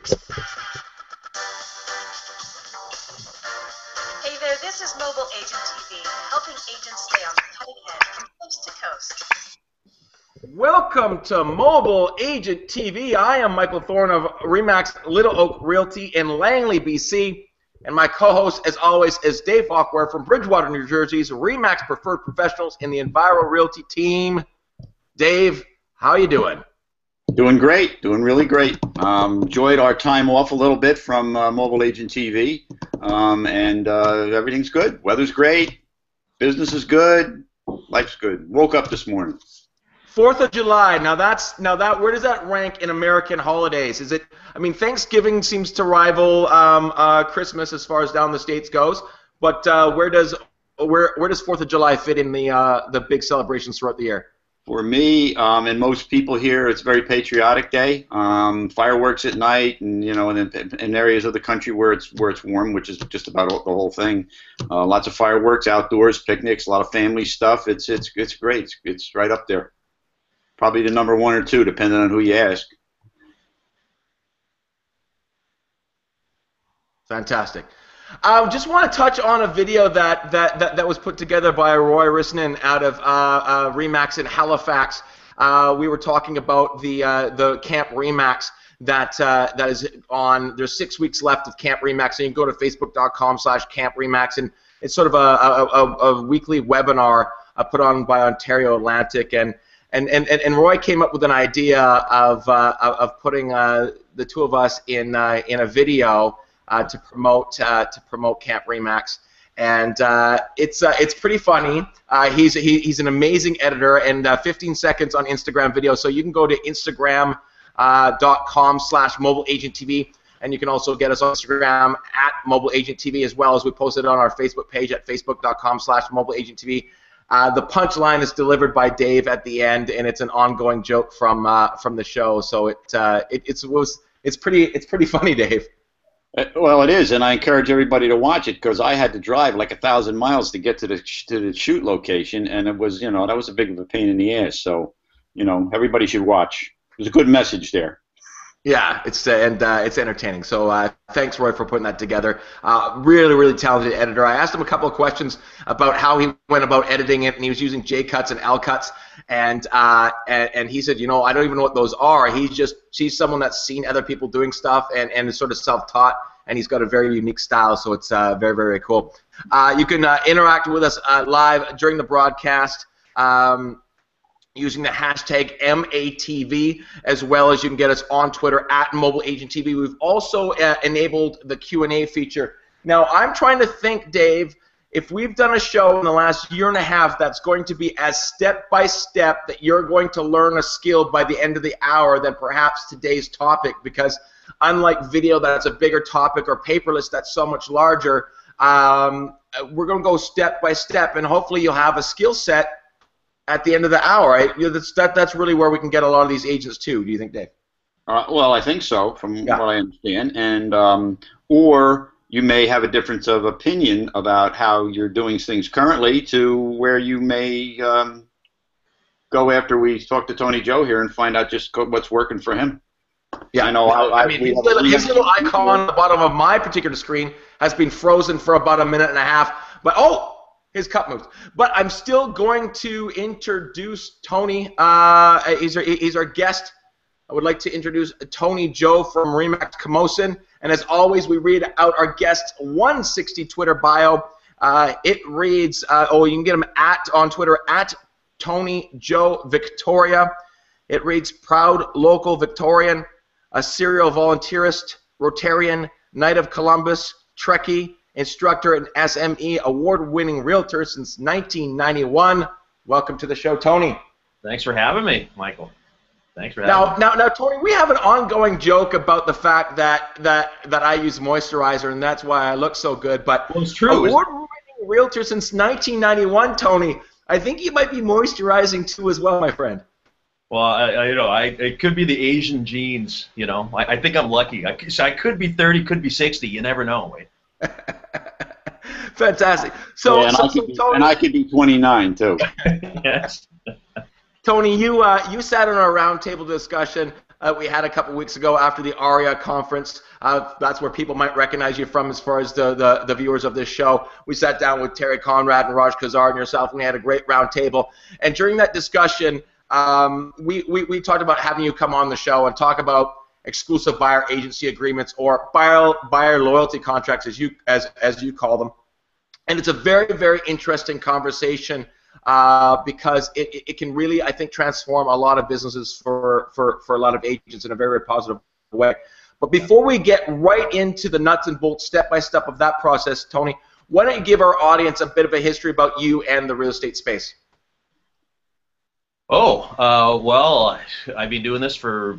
Hey there, this is Mobile Agent TV, helping agents stay on the cutting edge from coast to coast. Welcome to Mobile Agent TV. I am Michael Thorne of RE/MAX Little Oak Realty in Langley, BC. And my co-host, as always, is Dave Falkware from Bridgewater, New Jersey's RE/MAX Preferred Professionals in the Enviro Realty team. Dave, how you doing? Doing great, doing really great. Enjoyed our time off a little bit from Mobile Agent TV, and everything's good. Weather's great, business is good, life's good. Woke up this morning. 4th of July. Now that where does that rank in American holidays? Is it? I mean, Thanksgiving seems to rival Christmas as far as down the states goes. But where does 4th of July fit in the big celebrations throughout the year? For me, and most people here, it's a very patriotic day. Fireworks at night, and in areas of the country where it's warm, which is just about the whole thing. Lots of fireworks, outdoors, picnics, a lot of family stuff. It's great. It's right up there. Probably the number 1 or 2, depending on who you ask. Fantastic. Just want to touch on a video that was put together by Roy Rissanen out of RE/MAX in Halifax. We were talking about the Camp RE/MAX that is on. There's 6 weeks left of Camp RE/MAX, and you can go to facebook.com/Camp RE/MAX, and it's sort of a weekly webinar put on by Ontario Atlantic, and Roy came up with an idea of putting the two of us in a video. To promote Camp RE/MAX, and it's pretty funny. He's an amazing editor, and 15 seconds on Instagram video. So you can go to Instagram.com/mobileagenttv, and you can also get us on Instagram at mobileagenttv, as well as we posted it on our Facebook page at facebook.com/mobileagenttv. The punchline is delivered by Dave at the end, and it's an ongoing joke from the show. So it's pretty funny, Dave. Well, it is, and I encourage everybody to watch it because I had to drive like 1,000 miles to get to the shoot location, and it was, that was a big of a pain in the ass. So, everybody should watch. There's a good message there. Yeah, it's entertaining. So thanks, Roy, for putting that together. Really, really talented editor. I asked him a couple of questions about how he went about editing it, and he was using J cuts and L cuts, and he said, I don't even know what those are. He's someone that's seen other people doing stuff and is sort of self-taught, and he's got a very unique style. So it's very, very cool. You can interact with us live during the broadcast. Using the hashtag MATV, as well as you can get us on Twitter at MobileAgentTV. We've also enabled the Q&A feature. Now, I'm trying to think, Dave, if we've done a show in the last year and a half that's going to be as step-by-step that you're going to learn a skill by the end of the hour than perhaps today's topic, because unlike video that's a bigger topic or paperless that's so much larger, we're going to go step-by-step, and hopefully you'll have a skill set at the end of the hour, right? That's really where we can get a lot of these agents too. Do you think, Dave? Well, I think so, from what I understand, and or you may have a difference of opinion about how you're doing things currently to where you may go after we talk to Tony Joe here and find out just what's working for him. Yeah, his little icon on the bottom of my particular screen has been frozen for about a minute and a half, but his cup moves. But I'm still going to introduce Tony. He's our guest. I would like to introduce Tony Joe from RE/MAX Camosun. And as always, we read out our guest's 160 Twitter bio. It reads, you can get him on Twitter at Tony Joe Victoria. It reads, proud local Victorian, a serial volunteerist, Rotarian, Knight of Columbus, Trekkie, instructor and SME award-winning realtor since 1991. Welcome to the show, Tony. Thanks for having me, Michael. Thanks for having me. Now, Tony, we have an ongoing joke about the fact that I use moisturizer, and that's why I look so good. But well, it's true. Award-winning realtor since 1991, Tony. I think you might be moisturizing too as well, my friend. Well, it could be the Asian genes. I think I'm lucky. I could be 30, could be 60. You never know. Fantastic. So, yeah, Tony, I could be 29 too. Yes. Tony, you sat in our roundtable discussion we had a couple weeks ago after the ARIA conference. That's where people might recognize you from as far as the viewers of this show. We sat down with Terry Conrad and Raj Kazar and yourself, and we had a great round table. And during that discussion, we talked about having you come on the show and talk about exclusive buyer agency agreements, or buyer loyalty contracts, as you call them. And it's a very, very interesting conversation because it can really, I think, transform a lot of businesses for a lot of agents in a very, very positive way. But before we get right into the nuts and bolts, step-by-step of that process, Tony, why don't you give our audience a bit of a history about you and the real estate space? Well, I've been doing this for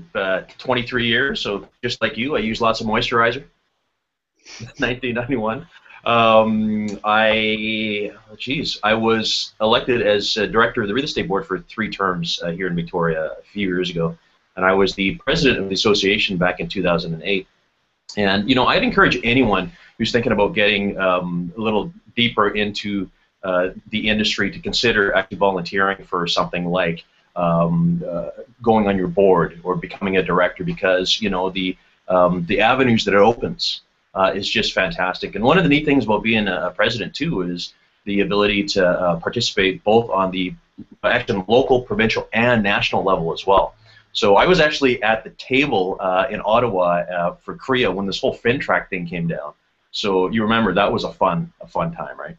23 years, so just like you, I use lots of moisturizer. 1991. I was elected as director of the real estate board for 3 terms here in Victoria a few years ago, and I was the president of the association back in 2008. And I'd encourage anyone who's thinking about getting a little deeper into the industry to consider actually volunteering for something like going on your board or becoming a director, because the avenues that it opens is just fantastic. And one of the neat things about being a president too is the ability to participate both on the actual local, provincial, and national level as well. So I was actually at the table in Ottawa for CREA when this whole FinTrack thing came down. So you remember that was a fun time, right?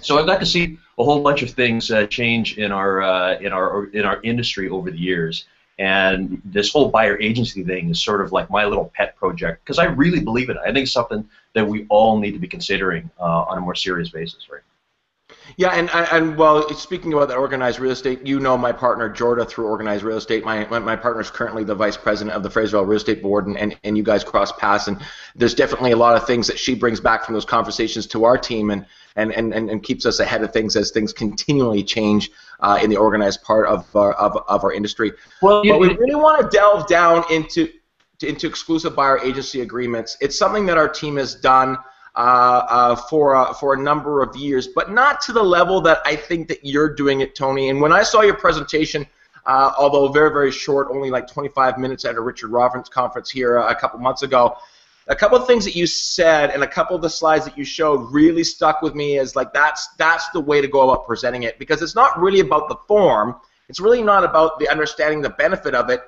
So I've got to see a whole bunch of things change in our industry over the years. And this whole buyer agency thing is sort of like my little pet project, because I really believe in it. I think it's something that we all need to be considering on a more serious basis, right? Yeah, and well, speaking about that organized real estate, my partner Jorda through organized real estate. My partner is currently the vice president of the Fraserville Real Estate Board, and you guys cross paths, and there's definitely a lot of things that she brings back from those conversations to our team, and keeps us ahead of things as things continually change in the organized part of our industry. Well, but we really want to delve down into exclusive buyer agency agreements. It's something that our team has done for a number of years, but not to the level that I think that you're doing it, Tony. And when I saw your presentation, although very, very short, only like 25 minutes at a Richard Robbins conference here a couple months ago, a couple of things that you said and a couple of the slides that you showed really stuck with me as like that's the way to go about presenting it, because it's not really about the form. It's really not about the understanding the benefit of it.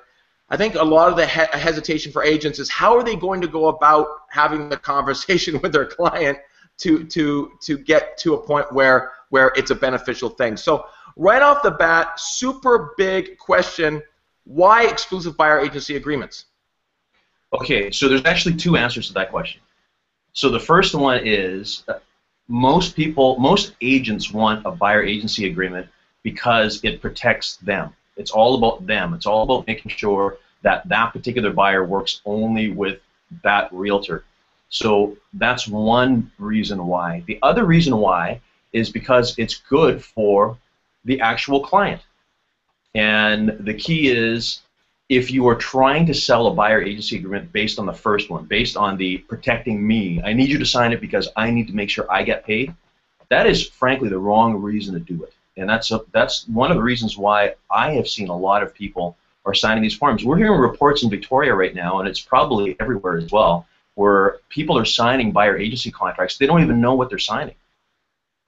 I think a lot of the hesitation for agents is how are they going to go about having the conversation with their client to get to a point where it's a beneficial thing. So right off the bat, super big question, why exclusive buyer agency agreements? Okay, so there's actually 2 answers to that question. So the first one is most agents want a buyer agency agreement because it protects them. It's all about them. It's all about making sure that that particular buyer works only with that realtor. So that's one reason why. The other reason why is because it's good for the actual client. And the key is, if you are trying to sell a buyer agency agreement based on the first one, based on the protecting me, I need you to sign it because I need to make sure I get paid, that is frankly the wrong reason to do it. And that's one of the reasons why I have seen a lot of people are signing these forms. We're hearing reports in Victoria right now, and it's probably everywhere as well, where people are signing buyer agency contracts. They don't even know what they're signing.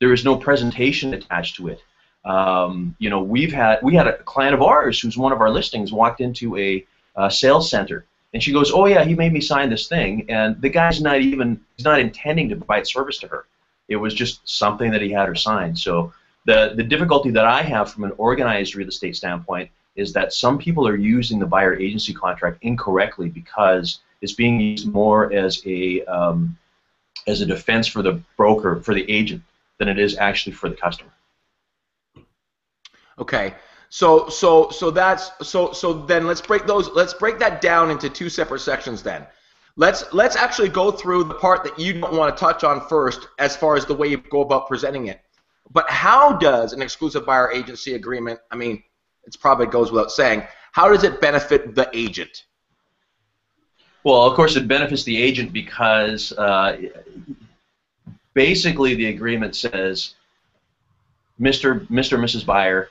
There is no presentation attached to it. We had a client of ours who's one of our listings walked into a sales center, and she goes, "Oh yeah, he made me sign this thing," and the guy's he's not intending to provide service to her. It was just something that he had her sign. So the difficulty that I have from an organized real estate standpoint is that some people are using the buyer agency contract incorrectly because it's being used more as a defense for the broker, for the agent, than it is actually for the customer. Okay, so then let's break that down into 2 separate sections then. Let's actually go through the part that you don't want to touch on first as far as the way you go about presenting it. But how does an exclusive buyer agency agreement, I mean, it probably goes without saying, how does it benefit the agent? Well, of course it benefits the agent because basically the agreement says, Mr. and Mrs. Buyer,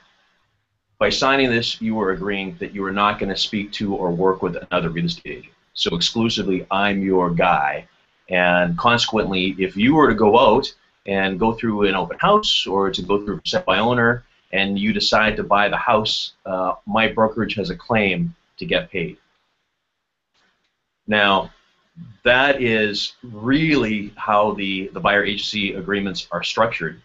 By signing this, you are agreeing that you are not going to speak to or work with another real estate agent. So exclusively, I'm your guy. And consequently, if you were to go out and go through an open house or to go through set by owner and you decide to buy the house, my brokerage has a claim to get paid. Now, that is really how the buyer agency agreements are structured.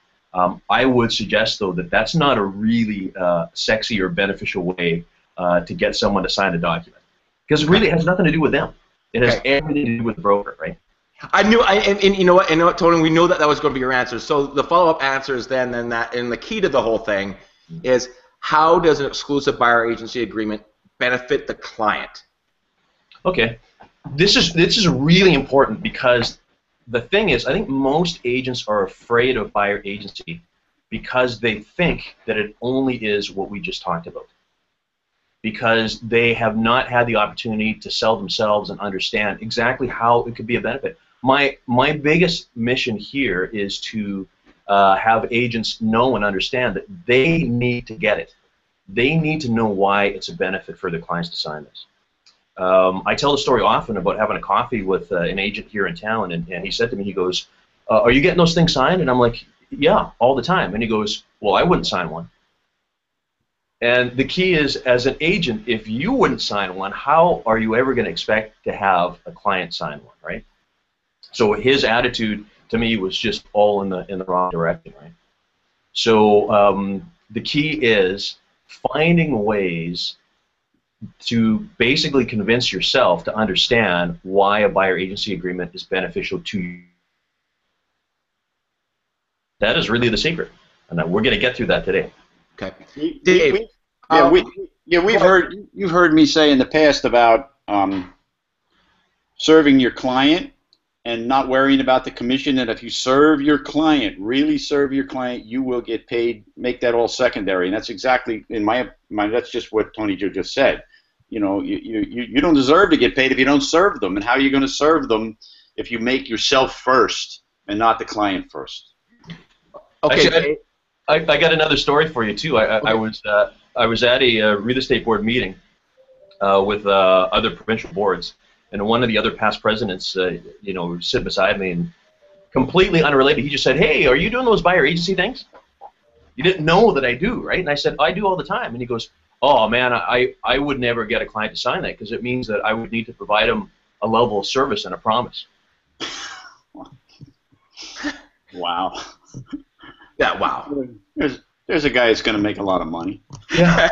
I would suggest, though, that that's not a really sexy or beneficial way to get someone to sign a document, because it really has nothing to do with them. It has everything to do with the broker, right? I knew, and you know what, Tony, we know that that was going to be your answer. So the follow-up answer is then that, and the key to the whole thing is, how does an exclusive buyer agency agreement benefit the client? Okay, this is really important, because the thing is, I think most agents are afraid of buyer agency because they think that it only is what we just talked about, because they have not had the opportunity to sell themselves and understand exactly how it could be a benefit. My biggest mission here is to have agents know and understand that they need to get it. They need to know why it's a benefit for their clients to sign this. I tell the story often about having a coffee with an agent here in town, and he said to me, he goes, are you getting those things signed? And I'm like, yeah, all the time. And he goes, well, I wouldn't sign one. And the key is, as an agent, if you wouldn't sign one, how are you ever going to expect to have a client sign one, right? So his attitude to me was just all in the wrong direction, right? So the key is finding ways to basically convince yourself to understand why a buyer agency agreement is beneficial to you. That is really the secret, and we're going to get through that today. Okay, Dave. You've heard me say in the past about serving your client and not worrying about the commission. And if you serve your client, really serve your client, you will get paid. Make that all secondary, and that's exactly, in my mind, that's just what Tony Joe just said. You know, you don't deserve to get paid if you don't serve them. And how are you going to serve them if you make yourself first and not the client first? Okay. Actually, I got another story for you too. I was at a real estate board meeting with other provincial boards, and one of the other past presidents, you know, sit beside me, and completely unrelated, he just said, "Hey, are you doing those buyer agency things?" You didn't know that I do, right? And I said, "I do all the time." And he goes, "Oh man, I would never get a client to sign that, because it means that I would need to provide him a level of service and a promise." Wow. Yeah, wow. There's a guy that's going to make a lot of money. Yeah.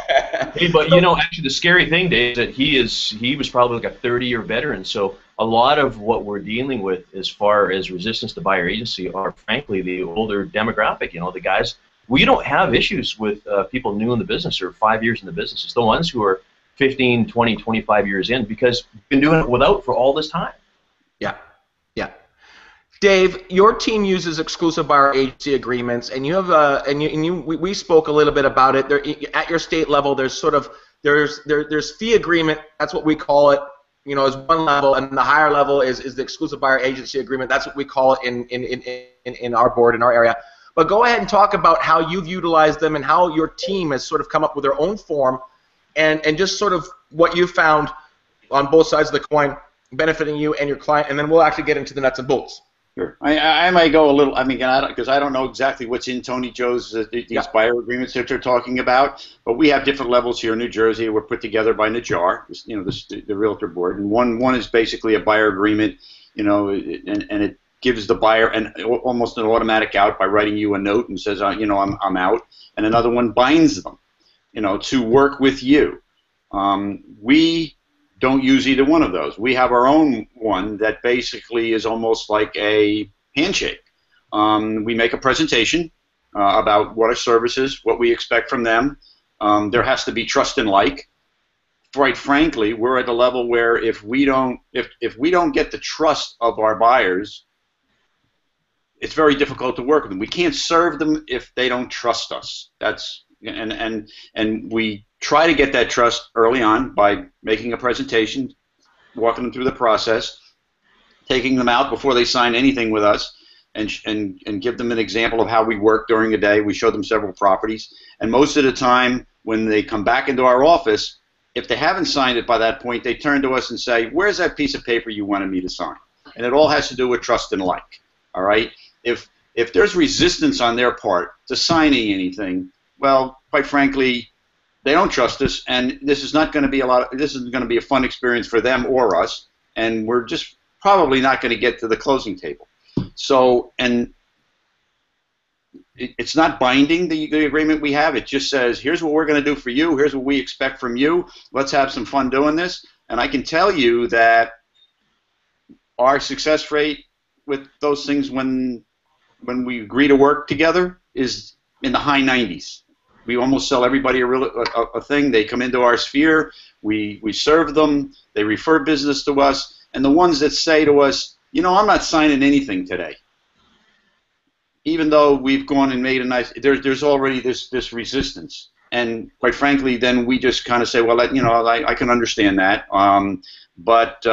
Hey, but you know, actually, the scary thing, Dave, is that he was probably like a 30-year veteran. So a lot of what we're dealing with, as far as resistance to buyer agency, are frankly the older demographic. You know, the guys. We don't have issues with people new in the business or 5 years in the business. It's the ones who are 15, 20, 25 years in, because we've been doing it without for all this time. Yeah, yeah. Dave, your team uses exclusive buyer agency agreements, and you have we spoke a little bit about it. There, at your state level, there's sort of there's fee agreement. That's what we call it. You know, is one level, and the higher level is the exclusive buyer agency agreement. That's what we call it in our board, in our area. But go ahead and talk about how you've utilized them and how your team has sort of come up with their own form, and just sort of what you found on both sides of the coin benefiting you and your client, and then we'll actually get into the nuts and bolts. Sure. I might go a little. I mean, because I don't know exactly what's in Tony Joe's these buyer agreements that they're talking about. But we have different levels here in New Jersey. We're put together by NAJAR, you know, the realtor board, and one is basically a buyer agreement, you know, and it gives the buyer almost an automatic out by writing you a note and says, you know, I'm out. And another one binds them, you know, to work with you. We don't use either one of those. We have our own one that basically is almost like a handshake. We make a presentation about what our service is, what we expect from them. There has to be trust and like. Quite frankly, we're at a level where if we don't get the trust of our buyers, it's very difficult to work with them. We can't serve them if they don't trust us. And we try to get that trust early on by making a presentation, walking them through the process, taking them out before they sign anything with us, and give them an example of how we work during a day. We show them several properties, and most of the time when they come back into our office, if they haven't signed it by that point, they turn to us and say, where's that piece of paper you wanted me to sign? And it all has to do with trust and like. All right? If there's resistance on their part to signing anything, well, quite frankly, they don't trust us, and this is not going to be this isn't going to be a fun experience for them or us, and we're just probably not going to get to the closing table. So, and it's not binding, the agreement we have. It just says, here's what we're going to do for you. Here's what we expect from you. Let's have some fun doing this. And I can tell you that our success rate with those things when we agree to work together is in the high 90s. We almost sell everybody a thing. They come into our sphere. We serve them. They refer business to us. And the ones that say to us, you know, I'm not signing anything today, even though we've gone and made a nice, there's already this resistance. And quite frankly, then we just kind of say, well, you know, I can understand that. But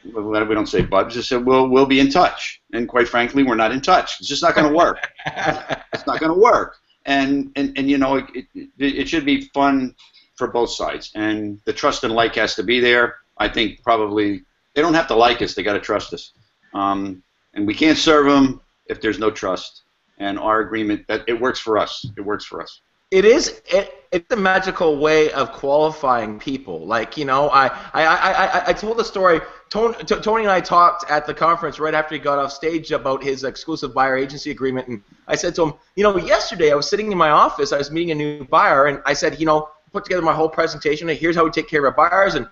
we don't say but, we just say we'll be in touch. And quite frankly, we're not in touch. It's just not going to work. It's not going to work. And you know, it should be fun for both sides. And the trust and like has to be there. I think probably they don't have to like us. They got to trust us. And we can't serve them if there's no trust. And our agreement, that it works for us. It works for us. It is. It's a magical way of qualifying people. Like, you know, I told the story. Tony and I talked at the conference right after he got off stage about his exclusive buyer agency agreement, and I said to him, you know, yesterday I was sitting in my office, I was meeting a new buyer, and I said, you know, put together my whole presentation. Here's how we take care of our buyers, and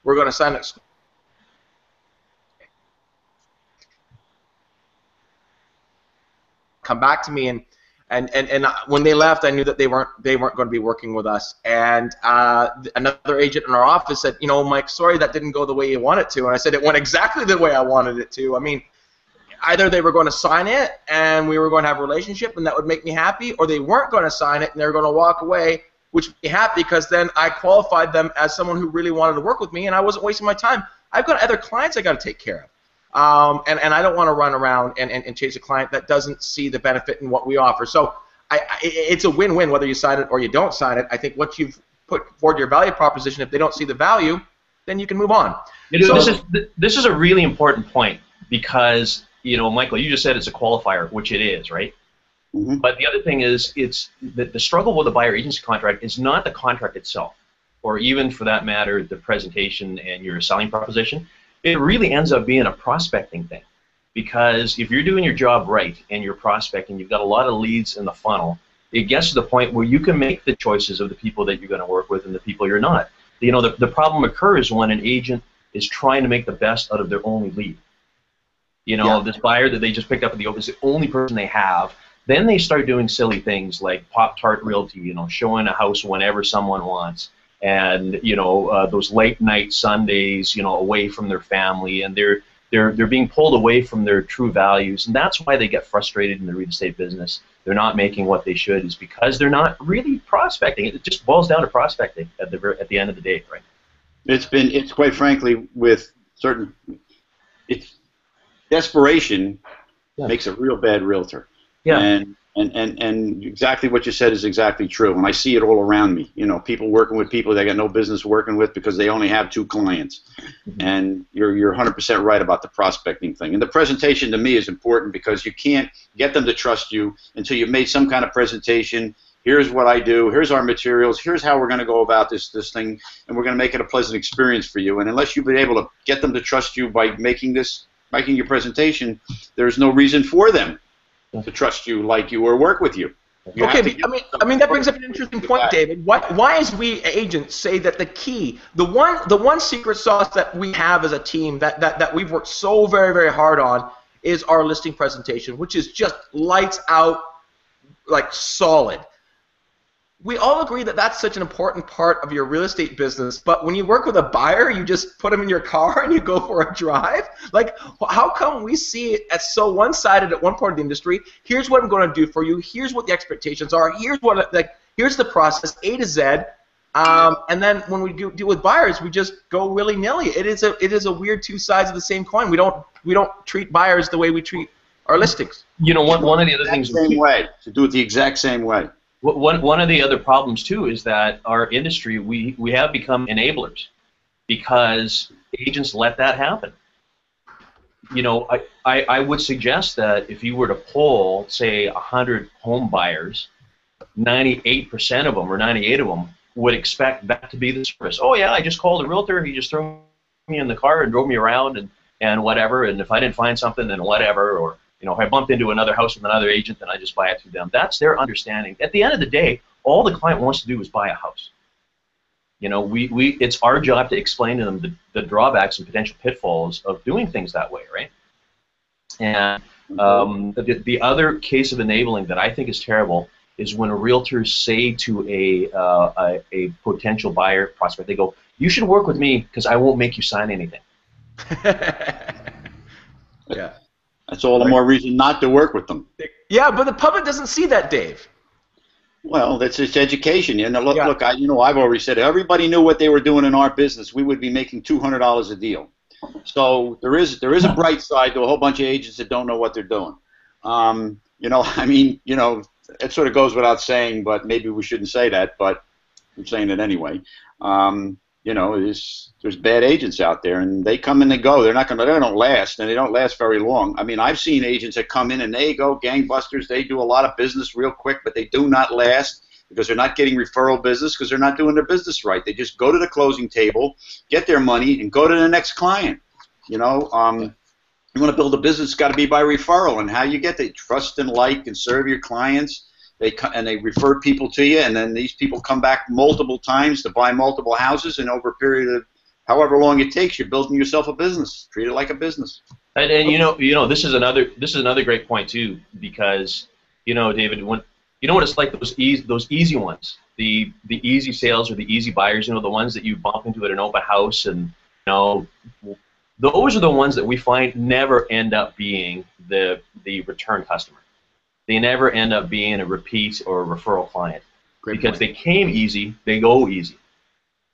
we're going to sign it. Come back to me, and when they left, I knew that they weren't going to be working with us. And another agent in our office said, you know, Mike, sorry that didn't go the way you wanted it to. And I said, it went exactly the way I wanted it to. I mean, either they were going to sign it and we were going to have a relationship and that would make me happy, or they weren't going to sign it and they were going to walk away, which made me happy because then I qualified them as someone who really wanted to work with me and I wasn't wasting my time. I've got other clients I got to take care of. And I don't want to run around and chase a client that doesn't see the benefit in what we offer. So it's a win-win whether you sign it or you don't sign it. I think once you've put forward your value proposition, if they don't see the value, then you can move on. You know, this is a really important point because, you know, Michael, you just said it's a qualifier, which it is, right? Mm-hmm. But the other thing is, it's the struggle with a buyer agency contract is not the contract itself, or even for that matter, the presentation and your selling proposition. It really ends up being a prospecting thing, because if you're doing your job right and you're prospecting, you've got a lot of leads in the funnel, it gets to the point where you can make the choices of the people that you're going to work with and the people you're not. You know, the problem occurs when an agent is trying to make the best out of their only lead. You know, this buyer that they just picked up at the open is the only person they have. Then they start doing silly things like Pop-Tart Realty, you know, showing a house whenever someone wants. And, you know, those late night Sundays, you know, away from their family, and they're being pulled away from their true values, and that's why they get frustrated in the real estate business. They're not making what they should, is because they're not really prospecting. It just boils down to prospecting at the end of the day, right? It's quite frankly with certain, it's desperation makes a real bad realtor. Yeah. And exactly what you said is exactly true. And I see it all around me. You know, people working with people they got no business working with because they only have 2 clients. Mm-hmm. And you're 100% right about the prospecting thing. And the presentation to me is important because you can't get them to trust you until you've made some kind of presentation. Here's what I do. Here's our materials. Here's how we're going to go about this thing, and we're going to make it a pleasant experience for you. And unless you've been able to get them to trust you by making your presentation, there's no reason for them to trust you, like you, or work with you. Okay, I mean that brings up an interesting point, David. Why is we agents say that the one secret sauce that we have as a team that we've worked so very, very hard on is our listing presentation, which is just lights out, like solid. We all agree that that's such an important part of your real estate business, but when you work with a buyer, you just put them in your car and you go for a drive? Like, how come we see it as so one-sided at one part of the industry? Here's what I'm going to do for you. Here's what the expectations are. Here's here's the process, A to Z. And then when we deal with buyers, we just go willy-nilly. It is a weird 2 sides of the same coin. We don't treat buyers the way we treat our listings. You know, one of the other things. Same way. To do it the exact same way. One of the other problems too is that our industry, we have become enablers because agents let that happen. You know, I would suggest that if you were to poll, say, 100 home buyers, 98% of them or 98 of them would expect that to be the service. Oh yeah, I just called a realtor. He just threw me in the car and drove me around and whatever. And if I didn't find something, then whatever. Or you know, if I bumped into another house with another agent, then I just buy it through them. That's their understanding. At the end of the day, all the client wants to do is buy a house. You know, it's our job to explain to them the drawbacks and potential pitfalls of doing things that way, right? And the other case of enabling that I think is terrible is when realtors say to a potential buyer prospect, they go, "You should work with me because I won't make you sign anything." Yeah. That's all the more reason not to work with them. Yeah, but the public doesn't see that, Dave. Well, that's just education. You know, look, I've already said it. Everybody knew what they were doing in our business. We would be making $200 a deal. So there is a bright side to a whole bunch of agents that don't know what they're doing. You know, I mean, you know, it sort of goes without saying, but maybe we shouldn't say that, but I'm saying it anyway. You know, there's bad agents out there, and they come and they go. They don't last, and they don't last very long. I mean, I've seen agents that come in and they go gangbusters. They do a lot of business real quick, but they do not last because they're not getting referral business because they're not doing their business right. They just go to the closing table, get their money, and go to the next client. You know, you want to build a business, it's got to be by referral, and how you get that trust and like and serve your clients. They refer people to you, and then these people come back multiple times to buy multiple houses, and over a period of however long it takes, you're building yourself a business. Treat it like a business. And you know, this is another great point too, because you know, David, when you know what it's like, those easy ones, the easy sales or the easy buyers, you know, the ones that you bump into at an open house, and you know, those are the ones that we find never end up being the return customer. They never end up being a repeat or a referral client. Great because point. they came easy, they go easy.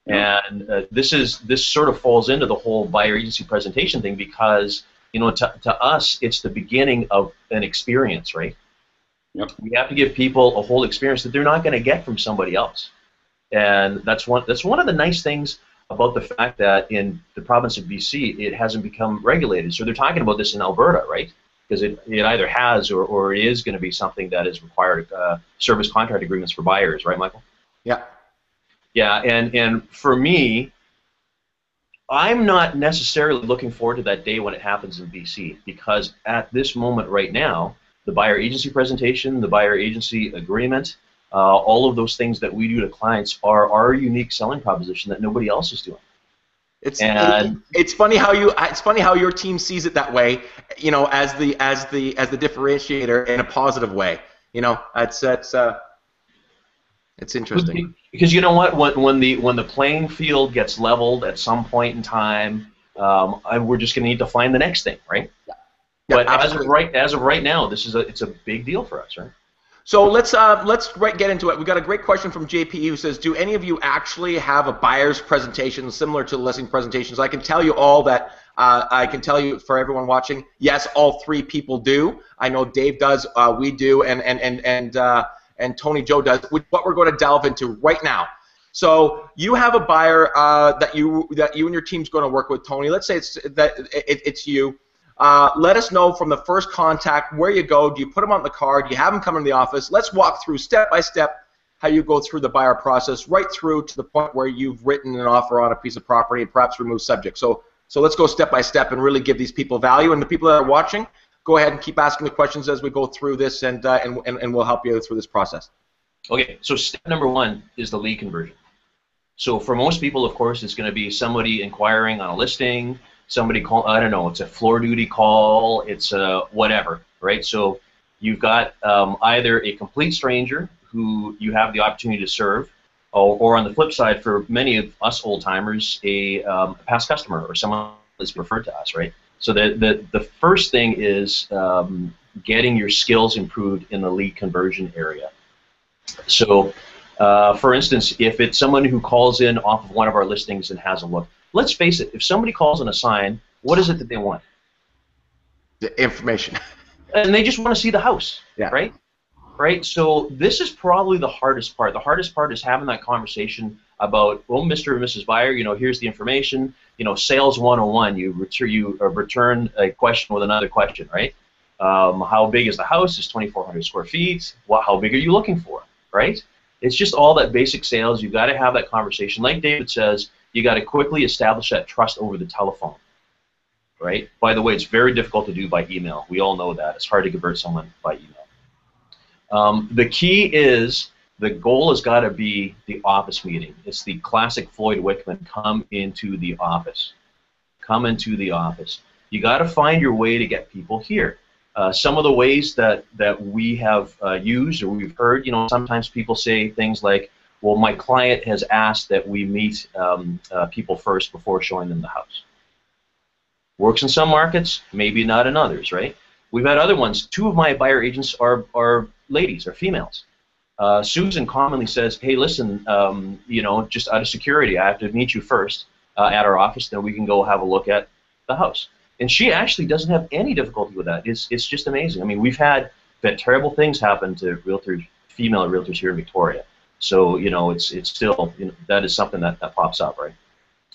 Yeah. And this sort of falls into the whole buyer agency presentation thing, because you know, to us, it's the beginning of an experience, right? Yep. We have to give people a whole experience that they're not going to get from somebody else, and that's one of the nice things about the fact that in the province of BC, it hasn't become regulated. So they're talking about this in Alberta, right? Because it either has or it is going to be something that is required, service contract agreements for buyers, right, Michael? Yeah. Yeah, and for me, I'm not necessarily looking forward to that day when it happens in BC, because at this moment right now, the buyer agency presentation, the buyer agency agreement, all of those things that we do to clients are our unique selling proposition that nobody else is doing. It's funny how your team sees it that way, you know, as the differentiator in a positive way. You know, it's interesting. Because you know what, when the playing field gets leveled at some point in time, we're just going to need to find the next thing, right? Yeah. But as of right now, it's a big deal for us, right? So let's get into it. We got a great question from JP who says, "Do any of you actually have a buyer's presentation similar to listing presentations?" I can tell you all that. I can tell you for everyone watching, yes, all three people do. I know Dave does. We do, and Tony Joe does. What we're going to delve into right now. So you have a buyer that you and your team's going to work with, Tony. Let's say it's you. Let us know from the first contact where you go. Do you put them on the card? Do you have them come into the office? Let's walk through step by step how you go through the buyer process, right through to the point where you've written an offer on a piece of property and perhaps remove subject. So let's go step by step and really give these people value. And the people that are watching, go ahead and keep asking the questions as we go through this, and we'll help you through this process. Okay, so step number one is the lead conversion. So for most people, of course, it's going to be somebody inquiring on a listing. Somebody call, I don't know, it's a floor duty call, it's a whatever, right? So you've got either a complete stranger who you have the opportunity to serve, or on the flip side, for many of us old timers, a past customer or someone that's referred to us, right? So the first thing is getting your skills improved in the lead conversion area. So for instance, if it's someone who calls in off of one of our listings and has a look, let's face it, if somebody calls on a sign, what is it that they want? The information. And they just want to see the house, yeah. Right? right? So this is probably the hardest part. The hardest part is having that conversation about, well, Mr. and Mrs. Buyer, here's the information. Sales 101. You return a question with another question, right? How big is the house? Is 2,400 square feet? How big are you looking for, right? It's just all that basic sales. You've got to have that conversation. Like David says, you got to quickly establish that trust over the telephone, right? By the way, it's very difficult to do by email. We all know that. It's hard to convert someone by email. The key is the goal has got to be the office meeting. It's the classic Floyd Wickman, come into the office. Come into the office. You got to find your way to get people here. Some of the ways that we have used or we've heard, sometimes people say things like, well, my client has asked that we meet people first before showing them the house. Works in some markets, maybe not in others, right? We've had other ones. 2 of my buyer agents are ladies, are females. Susan commonly says, hey, listen, just out of security, I have to meet you first at our office, then we can go have a look at the house. And she actually doesn't have any difficulty with that. It's just amazing. I mean, we've had terrible things happen to realtors, female realtors here in Victoria. So, it's still, that is something that pops up, right?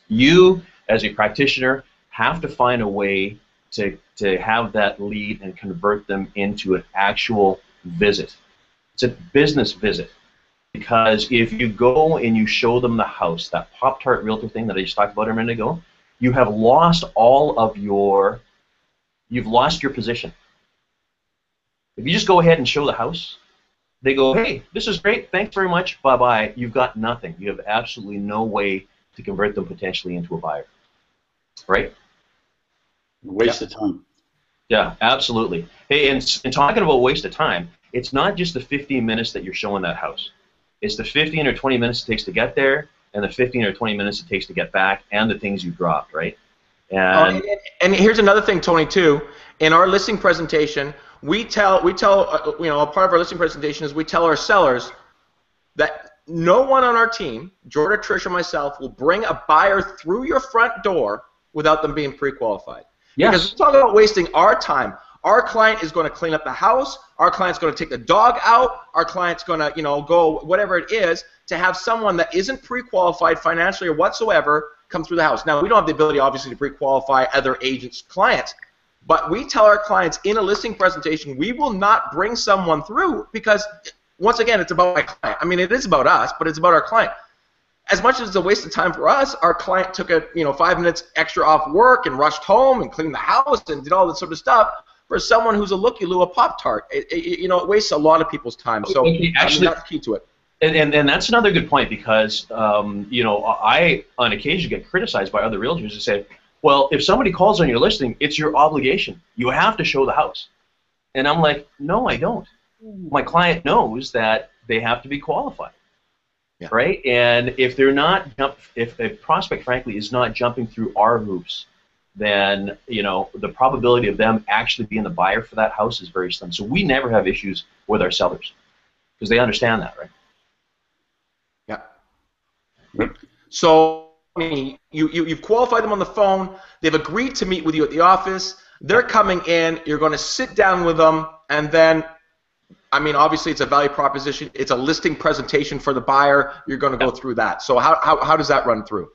You, as a practitioner, have to find a way to have that lead and convert them into an actual visit. It's a business visit. Because if you go and you show them the house, that Pop-Tart realtor thing that I just talked about a minute ago, you have lost all of you've lost your position. If you just go ahead and show the house, they go, hey, this is great, thanks very much, bye-bye. You've got nothing. You have absolutely no way to convert them potentially into a buyer. Right? Waste of time. Yeah, absolutely. Hey, and talking about waste of time, it's not just the 15 minutes that you're showing that house. It's the 15 or 20 minutes it takes to get there, and the 15 or 20 minutes it takes to get back, and the things you dropped, right? And here's another thing, Tony, too. In our listing presentation, we tell a part of our listing presentation is we tell our sellers that no one on our team, Jordan, Trish, or myself, will bring a buyer through your front door without them being pre-qualified. Yes. Because we talk about wasting our time. Our client is going to clean up the house. Our client's going to take the dog out. Our client's going to, go whatever it is to have someone that isn't pre-qualified financially or whatsoever come through the house. Now, we don't have the ability, obviously, to pre-qualify other agents' clients, but we tell our clients in a listing presentation we will not bring someone through because, once again, it's about my client. I mean, it is about us, but it's about our client. As much as it's a waste of time for us, our client took 5 minutes extra off work and rushed home and cleaned the house and did all that sort of stuff. For someone who's a looky-loo, a Pop-Tart, it wastes a lot of people's time. So actually, that's key to it. And that's another good point because, I, on occasion, get criticized by other realtors who say, well, if somebody calls on your listing, it's your obligation. You have to show the house. And I'm like, no, I don't. My client knows that they have to be qualified. Yeah. Right? And if they're not, if a prospect, frankly, is not jumping through our hoops, then the probability of them actually being the buyer for that house is very slim. So we never have issues with our sellers because they understand that, right? Yeah. Yep. So you've qualified them on the phone. They've agreed to meet with you at the office. They're coming in. You're going to sit down with them, and then, obviously it's a value proposition. It's a listing presentation for the buyer. You're going to go through that. So how does that run through?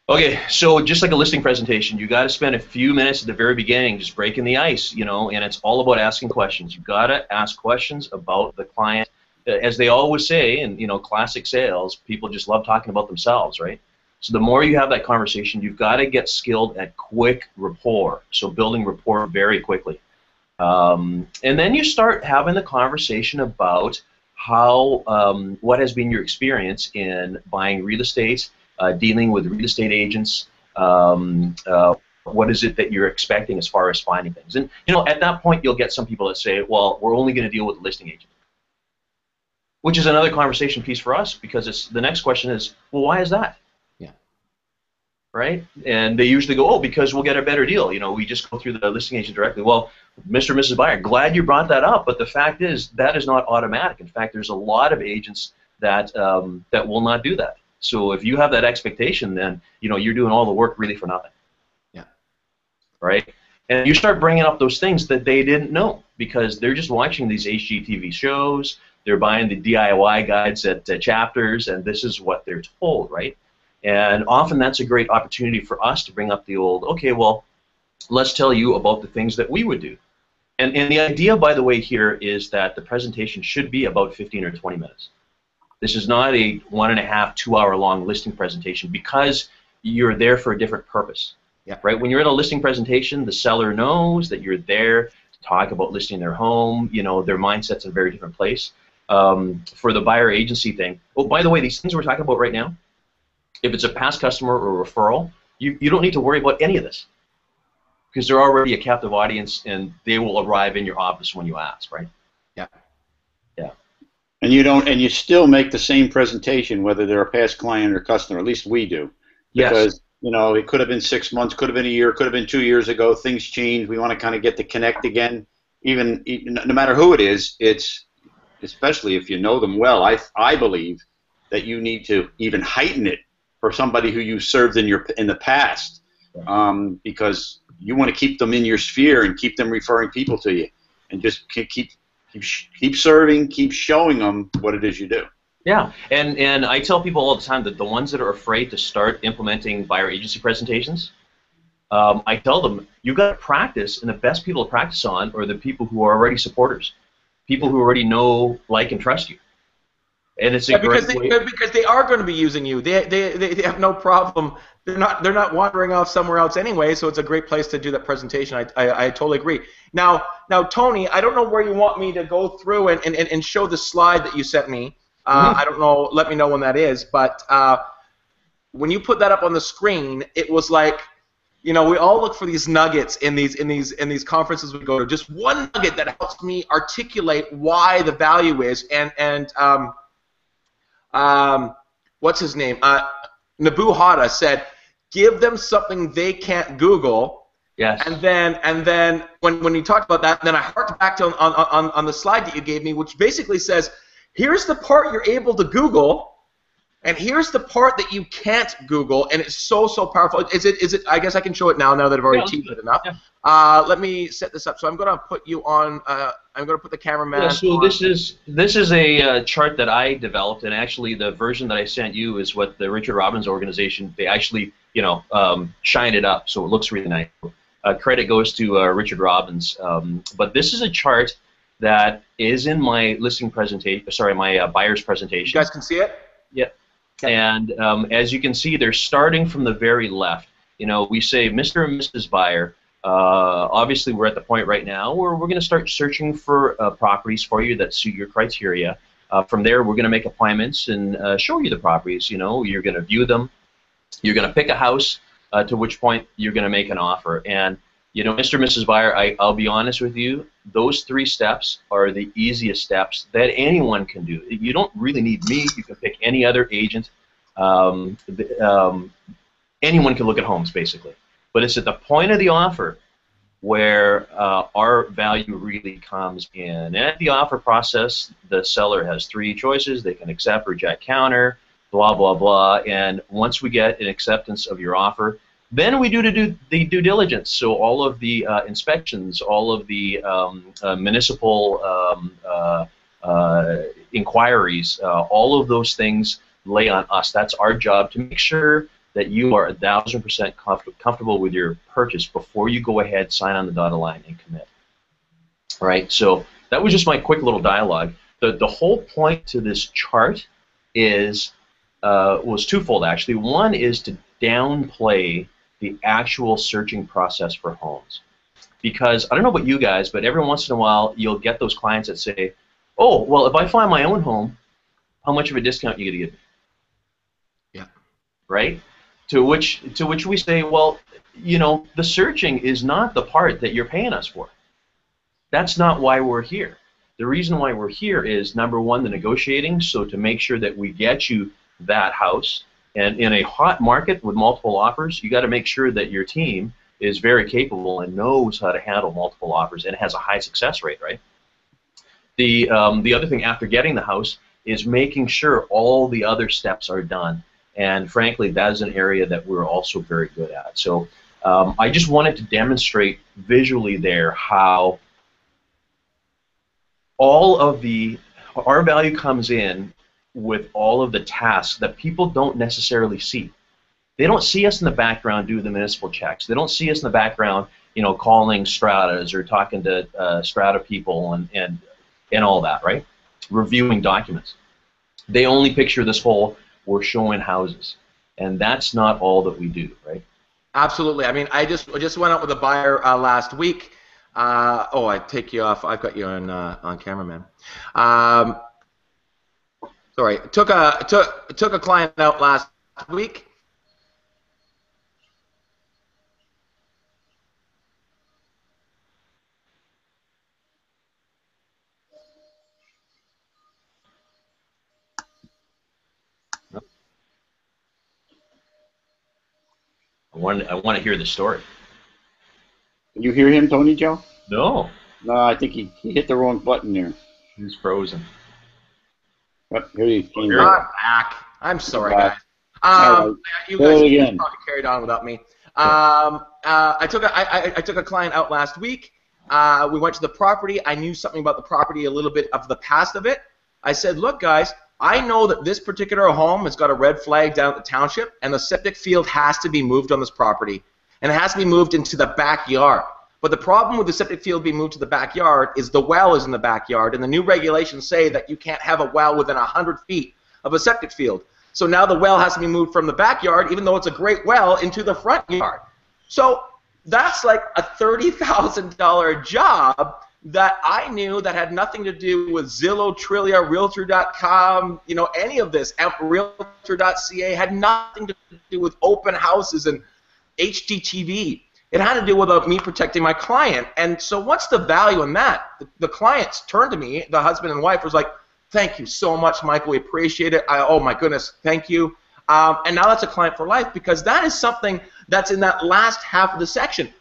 Okay, so just like a listing presentation, you got to spend a few minutes at the very beginning just breaking the ice, and it's all about asking questions. You got to ask questions about the client. As they always say in, classic sales, people just love talking about themselves, right? So the more you have that conversation, you've got to get skilled at quick rapport, so building rapport very quickly. And then you start having the conversation about how, what has been your experience in buying real estate, dealing with real estate agents, what is it that you're expecting as far as finding things. And, at that point, you'll get some people that say, well, we're only going to deal with the listing agent, which is another conversation piece for us because the next question is, well, why is that? Yeah. Right? And they usually go, oh, because we'll get a better deal. We just go through the listing agent directly. Well, Mr. and Mrs. Buyer, glad you brought that up, but the fact is that is not automatic. In fact, there's a lot of agents that that will not do that. So if you have that expectation, then you're doing all the work really for nothing. Yeah. Right? And you start bringing up those things that they didn't know because they're just watching these HGTV shows, they're buying the DIY guides at Chapters, and this is what they're told, right? And often that's a great opportunity for us to bring up the old, okay, well, let's tell you about the things that we would do. And the idea, by the way, here is that the presentation should be about 15 or 20 minutes. This is not a 1.5, 2 hour long listing presentation because you're there for a different purpose. Yeah. Right? When you're in a listing presentation, the seller knows that you're there to talk about listing their home. You know, their mindset's in a very different place. For the buyer agency thing, oh, by the way, these things we're talking about right now, if it's a past customer or referral, you don't need to worry about any of this because they're already a captive audience and they will arrive in your office when you ask, right? Yeah. Yeah. And you still make the same presentation whether they're a past client or customer. At least we do. Because Yes. you know, it could have been 6 months, could have been a year, could have been 2 years ago. Things change. We want to kind of get to connect again. Even no matter who it is, it's especially if you know them well. I believe that you need to even heighten it for somebody who you served in the past, because you want to keep them in your sphere and keep them referring people to you, and just keep serving, keep showing them what it is you do. Yeah, and I tell people all the time that the ones that are afraid to start implementing buyer agency presentations, I tell them, you got to practice, and the best people to practice on are the people who are already supporters, people who already know, like, and trust you. And it's a great way. Because they are going to be using you. They have no problem. They're not wandering off somewhere else anyway. So it's a great place to do that presentation. I totally agree. Now Tony, I don't know where you want me to go through and show the slide that you sent me. I don't know. Let me know when that is. But when you put that up on the screen, it was like, you know, we all look for these nuggets in these conferences we go to. Just one nugget that helps me articulate why the value is. And what's his name? Nabu Hada said, give them something they can't Google. Yes. And then when you talked about that, then I harked back to on the slide that you gave me, which basically says, here's the part you're able to Google, and here's the part that you can't Google, and it's so powerful. Is it? I guess I can show it now that I've already teased it enough. Yeah. Let me set this up. So I'm going to put you on. I'm going to put the cameraman. Yeah, so on. this is a chart that I developed, and actually the version that I sent you is what the Richard Robbins organization, they actually, you know, shine it up so it looks really nice. Credit goes to Richard Robbins, but this is a chart that is in my listing presentation. Sorry, my buyer's presentation. You guys can see it. Yeah. And as you can see, they're starting from the very left. You know, we say Mr. and Mrs. Buyer. Obviously, we're at the point right now where we're going to start searching for properties for you that suit your criteria. From there, we're going to make appointments and show you the properties. You know, you're going to view them. You're going to pick a house, to which point you're going to make an offer. And, you know, Mr. and Mrs. Buyer, I'll be honest with you, those 3 steps are the easiest steps that anyone can do. You don't really need me. You can pick any other agent. Anyone can look at homes, basically. But it's at the point of the offer where our value really comes in. And at the offer process, the seller has 3 choices. They can accept, reject, counter, blah, blah, blah. And once we get an acceptance of your offer, then we do the due diligence. So all of the inspections, all of the municipal inquiries, all of those things lay on us. That's our job to make sure that you are 1,000% comfortable with your purchase before you go ahead, sign on the dotted line, and commit. All right. So that was just my quick little dialogue. The whole point to this chart is was twofold, actually. One is to downplay the actual searching process for homes. Because I don't know about you guys, but every once in a while you'll get those clients that say, oh, well, if I find my own home, how much of a discount are you going to give me? Yeah. Right? To which we say, well, you know, the searching is not the part that you're paying us for. That's not why we're here. The reason why we're here is, number one, the negotiating, so to make sure that we get you that house. And in a hot market with multiple offers, you got to make sure that your team is very capable and knows how to handle multiple offers and has a high success rate, right? The other thing after getting the house is making sure all the other steps are done. And frankly, that is an area that we're also very good at. So I just wanted to demonstrate visually there how all of our value comes in with all of the tasks that people don't necessarily see. They don't see us in the background do the municipal checks. They don't see us in the background, calling stratas or talking to strata people and all that, right? Reviewing documents. They only picture this whole, we're showing houses. And that's not all that we do, right? Absolutely. I mean, I just went out with a buyer last week. Oh, I take you off. I've got you on camera, man. Sorry. Took a client out last week. I want to hear the story. Can you hear him, Tony Joe? No. No, I think he hit the wrong button there. He's frozen. But here he came back. I'm sorry, guys. Right. You guys probably carried on without me. I took a client out last week. We went to the property. I knew something about the property, a little bit of the past of it. I said, look, guys, I know that this particular home has got a red flag down at the township, and the septic field has to be moved on this property, and it has to be moved into the backyard. But the problem with the septic field being moved to the backyard is the well is in the backyard, and the new regulations say that you can't have a well within 100 feet of a septic field. So now the well has to be moved from the backyard, even though it's a great well, into the front yard. So that's like a $30,000 job that I knew that had nothing to do with Zillow, Trillia, Realtor.com, any of this. Realtor.ca had nothing to do with open houses and HDTV. It had to do with me protecting my client. And so what's the value in that? The clients turned to me, the husband and wife was like, thank you so much, Michael. We appreciate it. Oh, my goodness, thank you. And now that's a client for life because that is something that's in that last half of the section.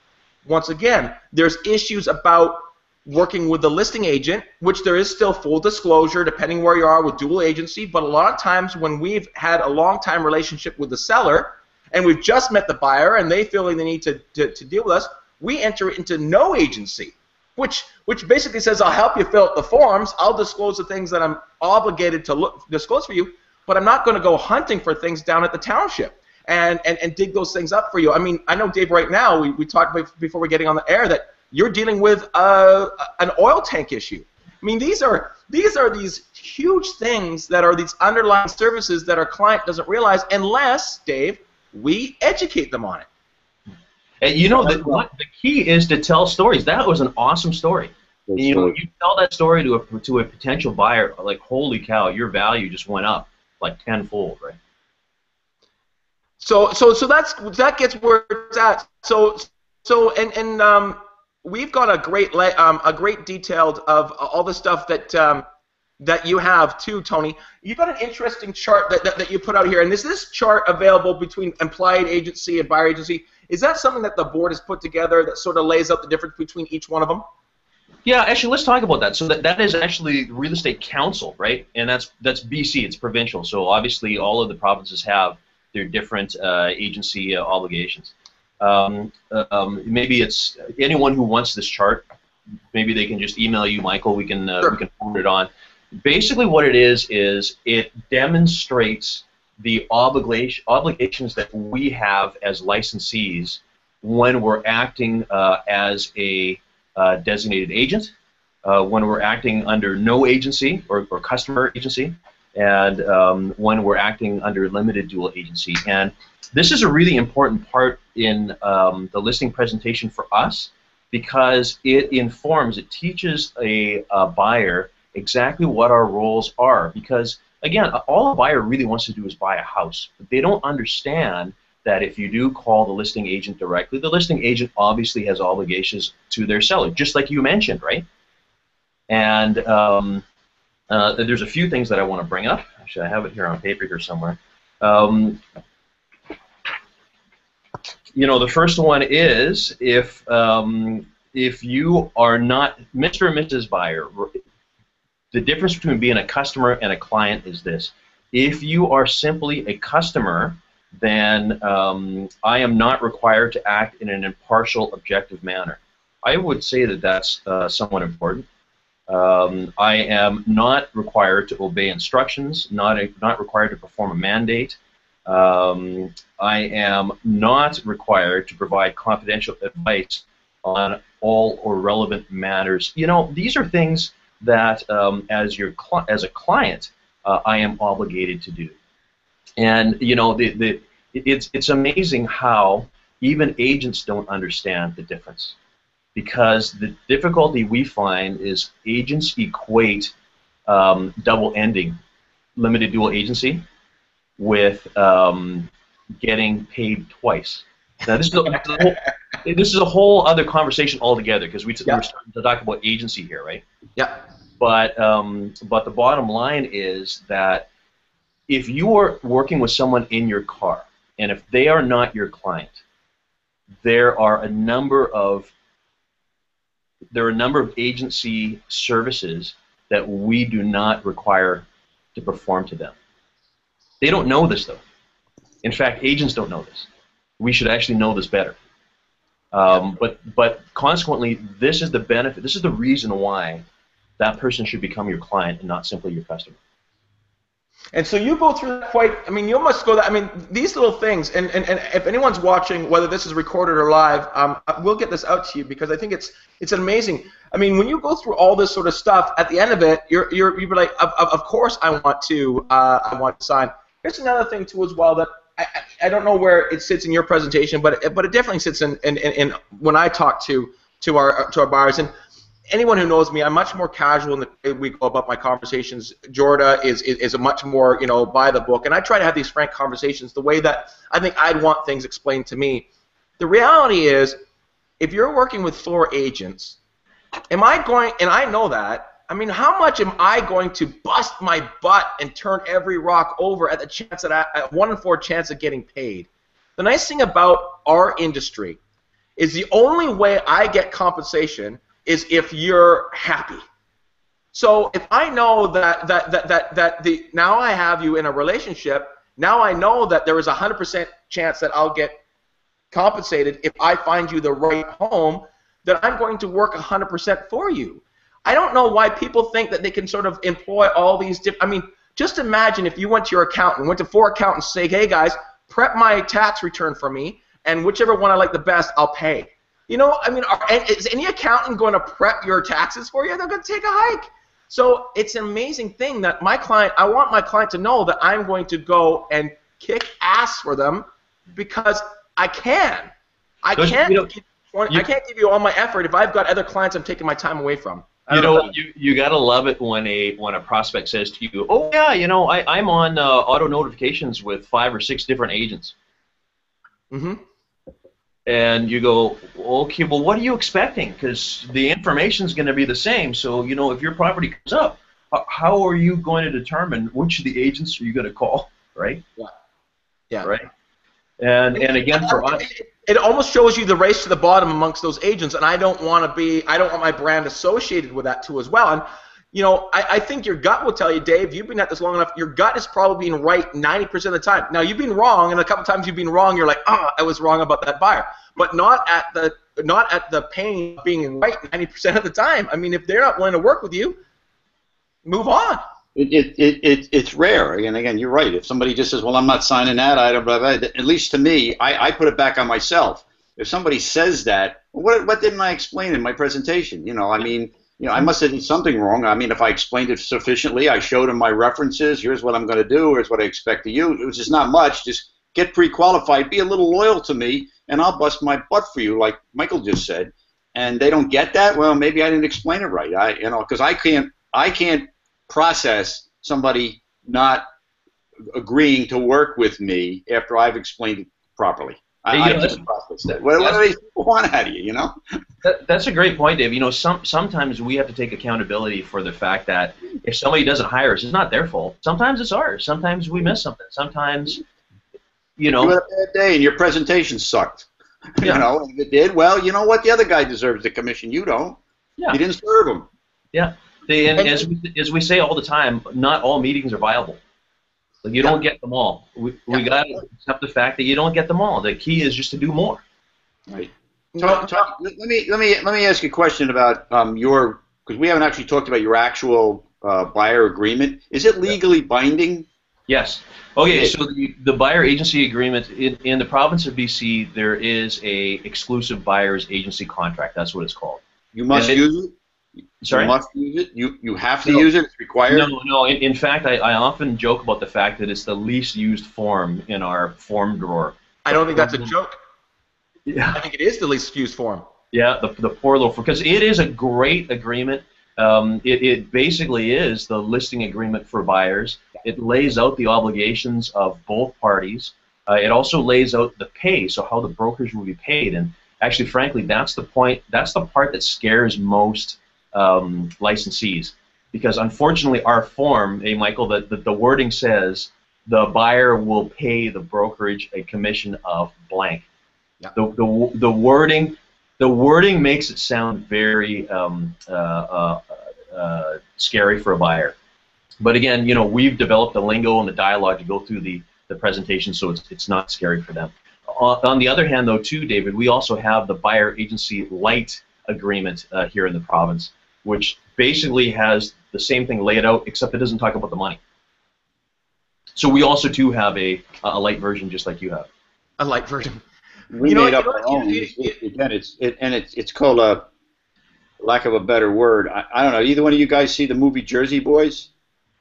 Once again, there's issues about working with the listing agent, which there is still full disclosure depending where you are with dual agency, but a lot of times when we've had a long-time relationship with the seller and we've just met the buyer and they feel like they need to deal with us, we enter into no agency, which basically says I'll help you fill out the forms, I'll disclose the things that I'm obligated to disclose for you, but I'm not going to go hunting for things down at the township and dig those things up for you. I mean, I know, Dave, right now, we talked before we're getting on the air that you're dealing with an oil tank issue. I mean, these are these huge things that are these underlying services that our client doesn't realize unless, Dave, we educate them on it. And the key is to tell stories. That was an awesome story. You tell that story to a potential buyer, like, holy cow, your value just went up like tenfold, right? So that gets where it's at. So we've got a great detailed of all the stuff that you have too, Tony. You've got an interesting chart that you put out here, and is this chart available between implied agency and buyer agency? Is that something that the board has put together that sort of lays out the difference between each one of them? Yeah, actually, let's talk about that. So that is actually Real Estate Council, right? And that's BC. It's provincial. So obviously, all of the provinces have their different agency obligations. Maybe it's anyone who wants this chart. Maybe they can just email you, Michael. We can forward it on. Basically, what it is it demonstrates the obligations that we have as licensees when we're acting as a designated agent, when we're acting under no agency or customer agency, and when we're acting under limited dual agency. And this is a really important part in the listing presentation for us because it teaches a buyer exactly what our roles are. Because, again, all a buyer really wants to do is buy a house. But they don't understand that if you do call the listing agent directly, the listing agent obviously has obligations to their seller, just like you mentioned, right? And there's a few things that I want to bring up. Actually, I have it here on paper here somewhere. The first one is if you are not Mr. and Mrs. Buyer, the difference between being a customer and a client is this. If you are simply a customer, then I am not required to act in an impartial, objective manner. I would say that that's somewhat important. I am not required to obey instructions, not required to perform a mandate. I am not required to provide confidential advice on all or relevant matters. You know, these are things that, as a client, I am obligated to do. And you know, it's amazing how even agents don't understand the difference, because the difficulty we find is agents equate double ending, limited dual agency, with getting paid twice. Now this is a whole other conversation altogether, because we're starting to talk about agency here, right? Yeah. But the bottom line is that if you are working with someone in your car, and if they are not your client, there are a number of agency services that we do not require to perform to them. They don't know this, though. In fact, agents don't know this. We should actually know this better. But consequently, this is the benefit. This is the reason why that person should become your client and not simply your customer. And so you go through that quite, I mean, you must go that, I mean, these little things, and if anyone's watching, whether this is recorded or live, we'll get this out to you, because I think it's amazing. I mean, when you go through all this sort of stuff, at the end of it, you're like, of course I want to sign. Here's another thing too as well that I don't know where it sits in your presentation, but it definitely sits in when I talk to our buyers. And anyone who knows me, I'm much more casual in the way we go about my conversations. Jorda is a much more, you know, by the book, and I try to have these frank conversations the way that I think I'd want things explained to me. The reality is, if you're working with floor agents, am I going, and I know that, I mean, how much am I going to bust my butt and turn every rock over at the chance that at 1 in 4 chance of getting paid? The nice thing about our industry is the only way I get compensation is if you're happy. So if I know that now I have you in a relationship, now I know that there is a 100% chance that I'll get compensated if I find you the right home, that I'm going to work 100% for you. I don't know why people think that they can sort of employ all these different, I mean, just imagine if you went to your accountant, went to 4 accountants, say, hey guys, prep my tax return for me, and whichever one I like the best, I'll pay. You know, I mean, is any accountant going to prep your taxes for you? They're going to take a hike. So it's an amazing thing that my client, I want my client to know that I'm going to go and kick ass for them, because I can. I can't give you all my effort if I've got other clients I'm taking my time away from. You gotta love it when a prospect says to you, "Oh yeah, you know, I'm on auto notifications with 5 or 6 different agents." Mm-hmm. And you go, okay, well, what are you expecting? Because the information's going to be the same. So, you know, if your property comes up, how are you going to determine which of the agents are you going to call, right? Yeah. Yeah. Right. And again, for us, it almost shows you the race to the bottom amongst those agents, and I don't want my brand associated with that too as well. And you know, I think your gut will tell you, Dave, you've been at this long enough, your gut is probably being right 90% of the time. Now, you've been wrong, and a couple times you've been wrong, you're like, I was wrong about that buyer. But not at the pain of being right 90% of the time. I mean, if they're not willing to work with you, move on. It's rare. And again, you're right. If somebody just says, well, I'm not signing that item, blah, blah, blah, at least to me, I put it back on myself. If somebody says that, what didn't I explain in my presentation? You know, I mean, you know, I must have done something wrong. I mean, if I explained it sufficiently, I showed them my references. Here's what I'm going to do. Here's what I expect of you. It was just not much. Just get pre-qualified. Be a little loyal to me, and I'll bust my butt for you, like Michael just said. And they don't get that. Well, maybe I didn't explain it right. You know, because I can't process somebody not agreeing to work with me after I've explained it properly. I just process that. What do they want out of you? You know. That's a great point, Dave. You know, sometimes we have to take accountability for the fact that if somebody doesn't hire us, it's not their fault. Sometimes it's ours. Sometimes we miss something. Sometimes, you know. You had a bad day and your presentation sucked. Yeah. You know, if it did, well, you know what? The other guy deserves the commission. You don't. Yeah. You didn't serve him. Yeah. And as we say all the time, not all meetings are viable. Like you don't get them all. We got to accept the fact that you don't get them all. The key is just to do more. Right. Tony, let me ask you a question about your, because we haven't actually talked about your actual buyer agreement. Is it legally binding? Yes. Okay, so the buyer agency agreement in the province of BC, there is a exclusive buyer's agency contract. That's what it's called. You must use it? Sorry? You must use it? You have to use it? It's required? No. In fact, I often joke about the fact that it's the least used form in our form drawer. I don't think that's a joke. Yeah. I think it is the least used form. Yeah, the poor little, because it is a great agreement. It basically is the listing agreement for buyers. It lays out the obligations of both parties. It also lays out the pay, so how the brokers will be paid. And actually, frankly, that's the point. That's the part that scares most licensees, because unfortunately, our form, Michael, the wording says the buyer will pay the brokerage a commission of blank. Yeah. The wording makes it sound very scary for a buyer. But again, you know, we've developed the lingo and the dialogue to go through the presentation, so it's not scary for them. On the other hand, though, too, David, we also have the buyer agency light agreement here in the province, which basically has the same thing laid out, except it doesn't talk about the money. So we also, too, have a light version, just like you have. A light version. We made up our own. Again, it's called a, lack of a better word. I don't know. Either one of you guys see the movie Jersey Boys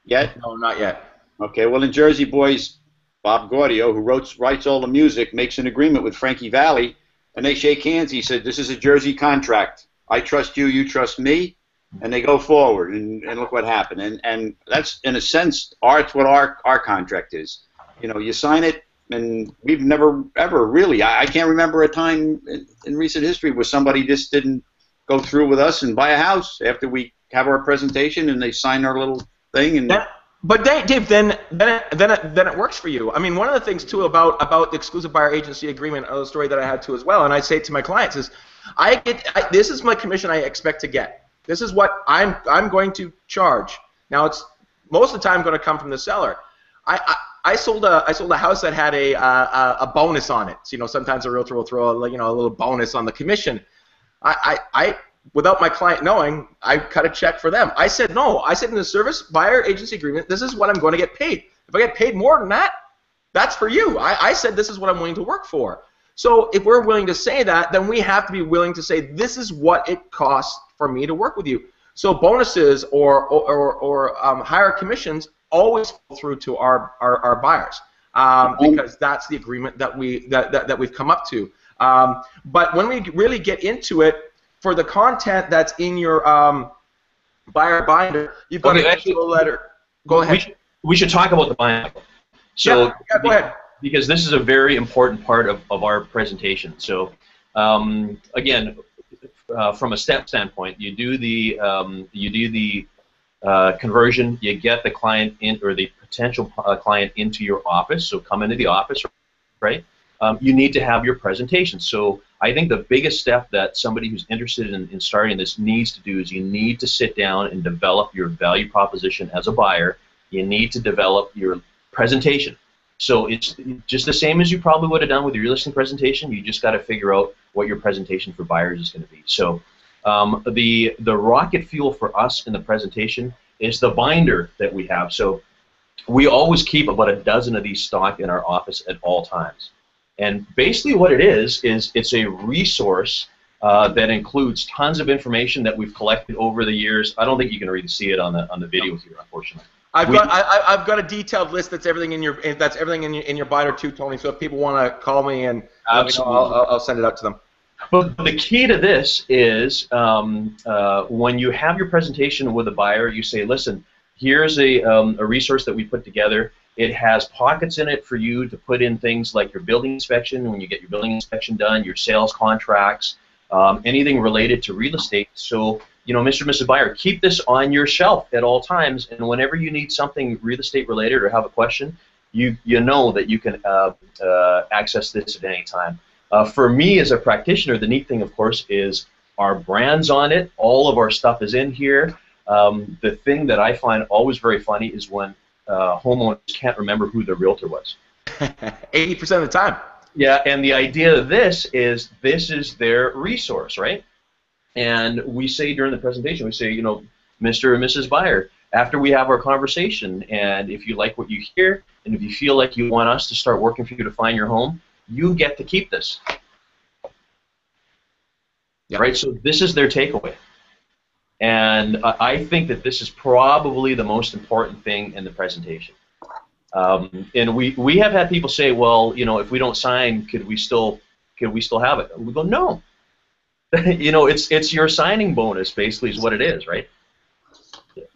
yet? No, not yet. Okay. Well, in Jersey Boys, Bob Gaudio, who writes all the music, makes an agreement with Frankie Valli, and they shake hands. He said, "This is a Jersey contract. I trust you, you trust me," and they go forward. And look what happened. And that's, in a sense, what our contract is. You know, you sign it. And we've never, ever really, I can't remember a time in recent history where somebody just didn't go through with us and buy a house after we have our presentation and they sign our little thing. And but Dave, then it works for you. I mean, one of the things too about the exclusive buyer agency agreement, a story that I had too as well, and I say it to my clients is, this is my commission I expect to get. This is what I'm going to charge. Now it's most of the time going to come from the seller. I sold a house that had a bonus on it. So, you know, sometimes a realtor will throw a little bonus on the commission. I without my client knowing, I cut a check for them. I said no. I said in the service buyer agency agreement, this is what I'm going to get paid. If I get paid more than that, that's for you. I said this is what I'm willing to work for. So if we're willing to say that, then we have to be willing to say this is what it costs for me to work with you. So bonuses or higher commissions always fall through to our buyers because that's the agreement that we've come up to. But when we really get into it, for the content that's in your buyer binder, you've got to issue a letter. Go ahead. We should talk about the binder. So yeah, go ahead. Because this is a very important part of our presentation. So again, from a step standpoint, you do the conversion, you get the client in, or the potential client into your office, so come into the office, right? You need to have your presentation. So I think the biggest step that somebody who's interested in starting this needs to do is you need to sit down and develop your value proposition as a buyer. You need to develop your presentation. So it's just the same as you probably would have done with your listing presentation. You just got to figure out what your presentation for buyers is going to be. So the rocket fuel for us in the presentation is the binder that we have. So we always keep about a dozen of these stocked in our office at all times. And basically what it is it's a resource that includes tons of information that we've collected over the years. I don't think you can really see it on the video here, unfortunately. I've got a detailed list that's everything in your binder too, Tony. So if people want to call me and I'll send it out to them. But the key to this is when you have your presentation with a buyer, you say, listen, here's a resource that we put together. It has pockets in it for you to put in things like your building inspection, when you get your building inspection done, your sales contracts, anything related to real estate. So, you know, Mr. and Mrs. Buyer, keep this on your shelf at all times, and whenever you need something real estate related or have a question, you know that you can access this at any time. For me as a practitioner, the neat thing, of course, is our brand's on it. All of our stuff is in here. The thing that I find always very funny is when homeowners can't remember who the realtor was. 80% of the time. Yeah, and the idea of this is their resource, right? And we say during the presentation, we say, you know, Mr. and Mrs. Buyer, after we have our conversation, and if you like what you hear, and if you feel like you want us to start working for you to find your home, you get to keep this. Yep. Right? So this is their takeaway. And I think that this is probably the most important thing in the presentation. And we have had people say, well, you know, if we don't sign, could we still have it? And we go, no. You know, it's your signing bonus, basically, is what it is, right?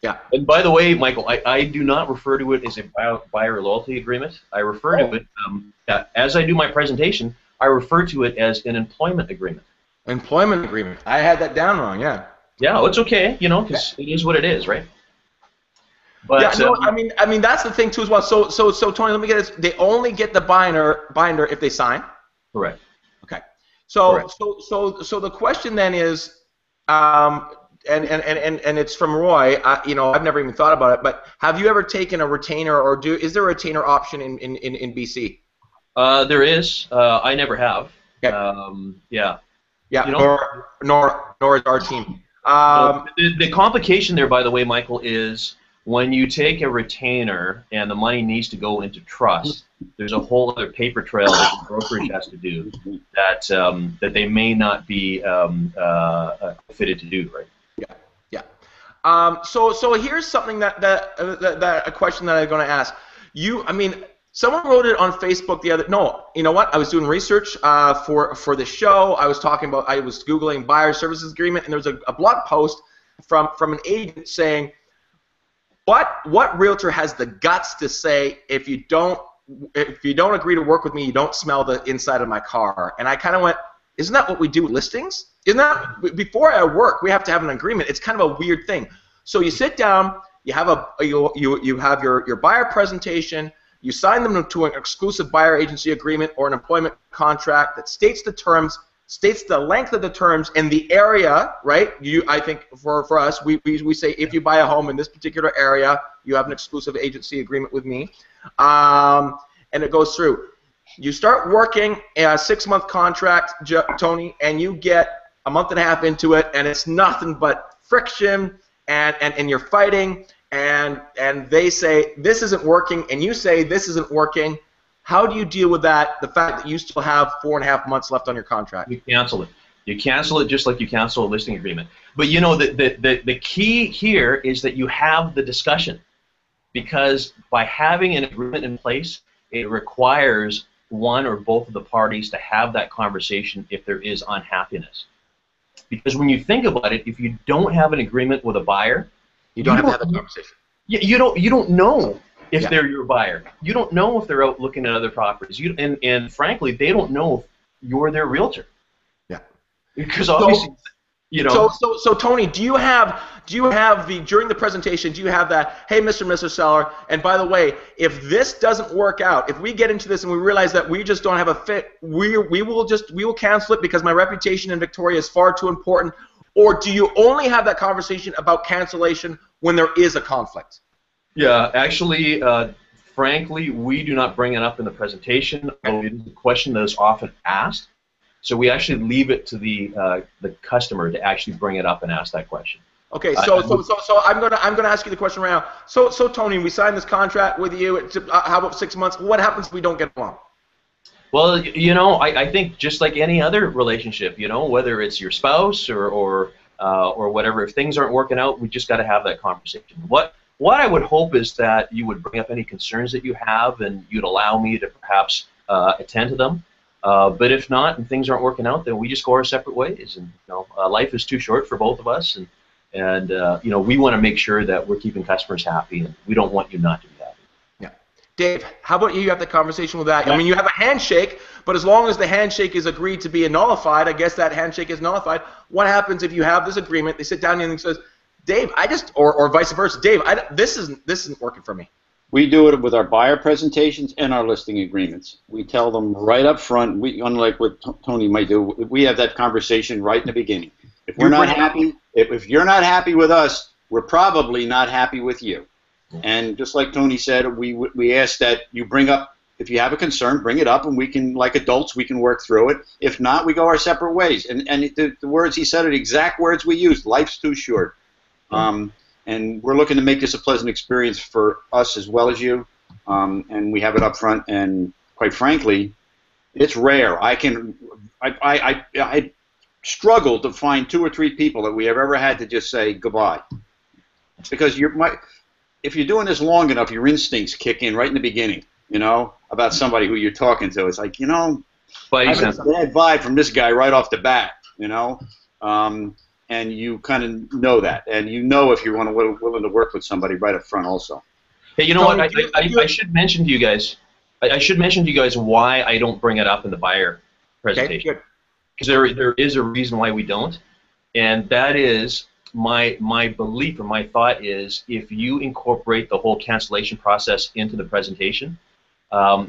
Yeah. And by the way, Michael, I do not refer to it as a buyer loyalty agreement. I refer to it, as I do my presentation, I refer to it as an employment agreement. Employment agreement. I had that down wrong, yeah. Yeah, well, it's okay, you know, because it is what it is, right? But, yeah, no, I mean that's the thing too as well. So Tony, let me get this. They only get the binder if they sign. Correct. Okay. So Correct. So the question then is, and it's from Roy. You know, I've never even thought about it, but have you ever taken a retainer, or is there a retainer option in BC? There is. I never have. Okay. Yeah. Yeah. You know, nor is our team. The complication there, by the way, Michael, is when you take a retainer and the money needs to go into trust, there's a whole other paper trail that the brokerage has to do that they may not be fitted to do, right? Yeah. So here's something that a question that I'm going to ask you. I mean, someone wrote it on Facebook the other. No, you know what? I was doing research for the show. I was Googling buyer services agreement, and there was a blog post from an agent saying, what realtor has the guts to say if you don't agree to work with me, you don't smell the inside of my car? And I kind of went, isn't that what we do with listings? Isn't that before I work we have to have an agreement? It's kind of a weird thing. So you sit down, you have you have your buyer presentation. You sign them to an exclusive buyer agency agreement or an employment contract that states the terms, states the length of the terms and the area, right? I think for us, we say if you buy a home in this particular area, you have an exclusive agency agreement with me, and it goes through. You start working a 6-month contract, Tony, and you get a month and a half into it, and it's nothing but friction, and you're fighting. And they say this isn't working, and you say this isn't working. How do you deal with that? The fact that you still have 4.5 months left on your contract. You cancel it. You cancel it just like you cancel a listing agreement. But you know the key here is that you have the discussion, because by having an agreement in place, it requires one or both of the parties to have that conversation if there is unhappiness. Because when you think about it, if you don't have an agreement with a buyer, you don't have to have that conversation. You don't know if they're your buyer. You don't know if they're out looking at other properties. And frankly, they don't know if you're their realtor. Yeah. Because obviously, you know. So Tony, do you have during the presentation, do you have that? Hey, Mr. and Mrs. Seller, and by the way, if this doesn't work out, if we get into this and we realize that we just don't have a fit, we will cancel it because my reputation in Victoria is far too important. Or do you only have that conversation about cancellation when there is a conflict? Yeah, actually, frankly, we do not bring it up in the presentation. It is a question that is often asked. So we actually leave it to the customer to actually bring it up and ask that question. Okay, so I'm gonna ask you the question right now. So Tony, we signed this contract with you. How about 6 months? What happens if we don't get along? Well, you know, I think just like any other relationship, you know, whether it's your spouse or whatever, if things aren't working out, we just got to have that conversation. What I would hope is that you would bring up any concerns that you have, and you'd allow me to perhaps attend to them. But if not, and things aren't working out, then we just go our separate ways. And you know, life is too short for both of us, and you know, we want to make sure that we're keeping customers happy, and we don't want you not to be happy. Dave, how about you have the conversation with that? I mean, you have a handshake, but as long as the handshake is agreed to be nullified, I guess that handshake is nullified. What happens if you have this agreement? They sit down and he says, Dave, or vice versa, Dave, this isn't working for me. We do it with our buyer presentations and our listing agreements. We tell them right up front. Unlike what Tony might do, we have that conversation right in the beginning. If we're not happy, if you're not happy with us, we're probably not happy with you. And just like Tony said, we ask that you bring up, if you have a concern, bring it up, and we can, like adults, we can work through it. If not, we go our separate ways. And the words he said are the exact words we used. Life's too short. And we're looking to make this a pleasant experience for us as well as you. And we have it up front. And quite frankly, it's rare. I struggle to find 2 or 3 people that we have ever had to just say goodbye. Because if you're doing this long enough, your instincts kick in right in the beginning, you know, about somebody who you're talking to. It's like, you know, I have a bad vibe from this guy right off the bat, you know. And you kind of know that. And you know if you're willing to work with somebody right up front also. Hey, you know what? I should mention to you guys. I should mention to you guys why I don't bring it up in the buyer presentation. Okay, good. Because there is a reason why we don't, and that is my belief or my thought is if you incorporate the whole cancellation process into the presentation,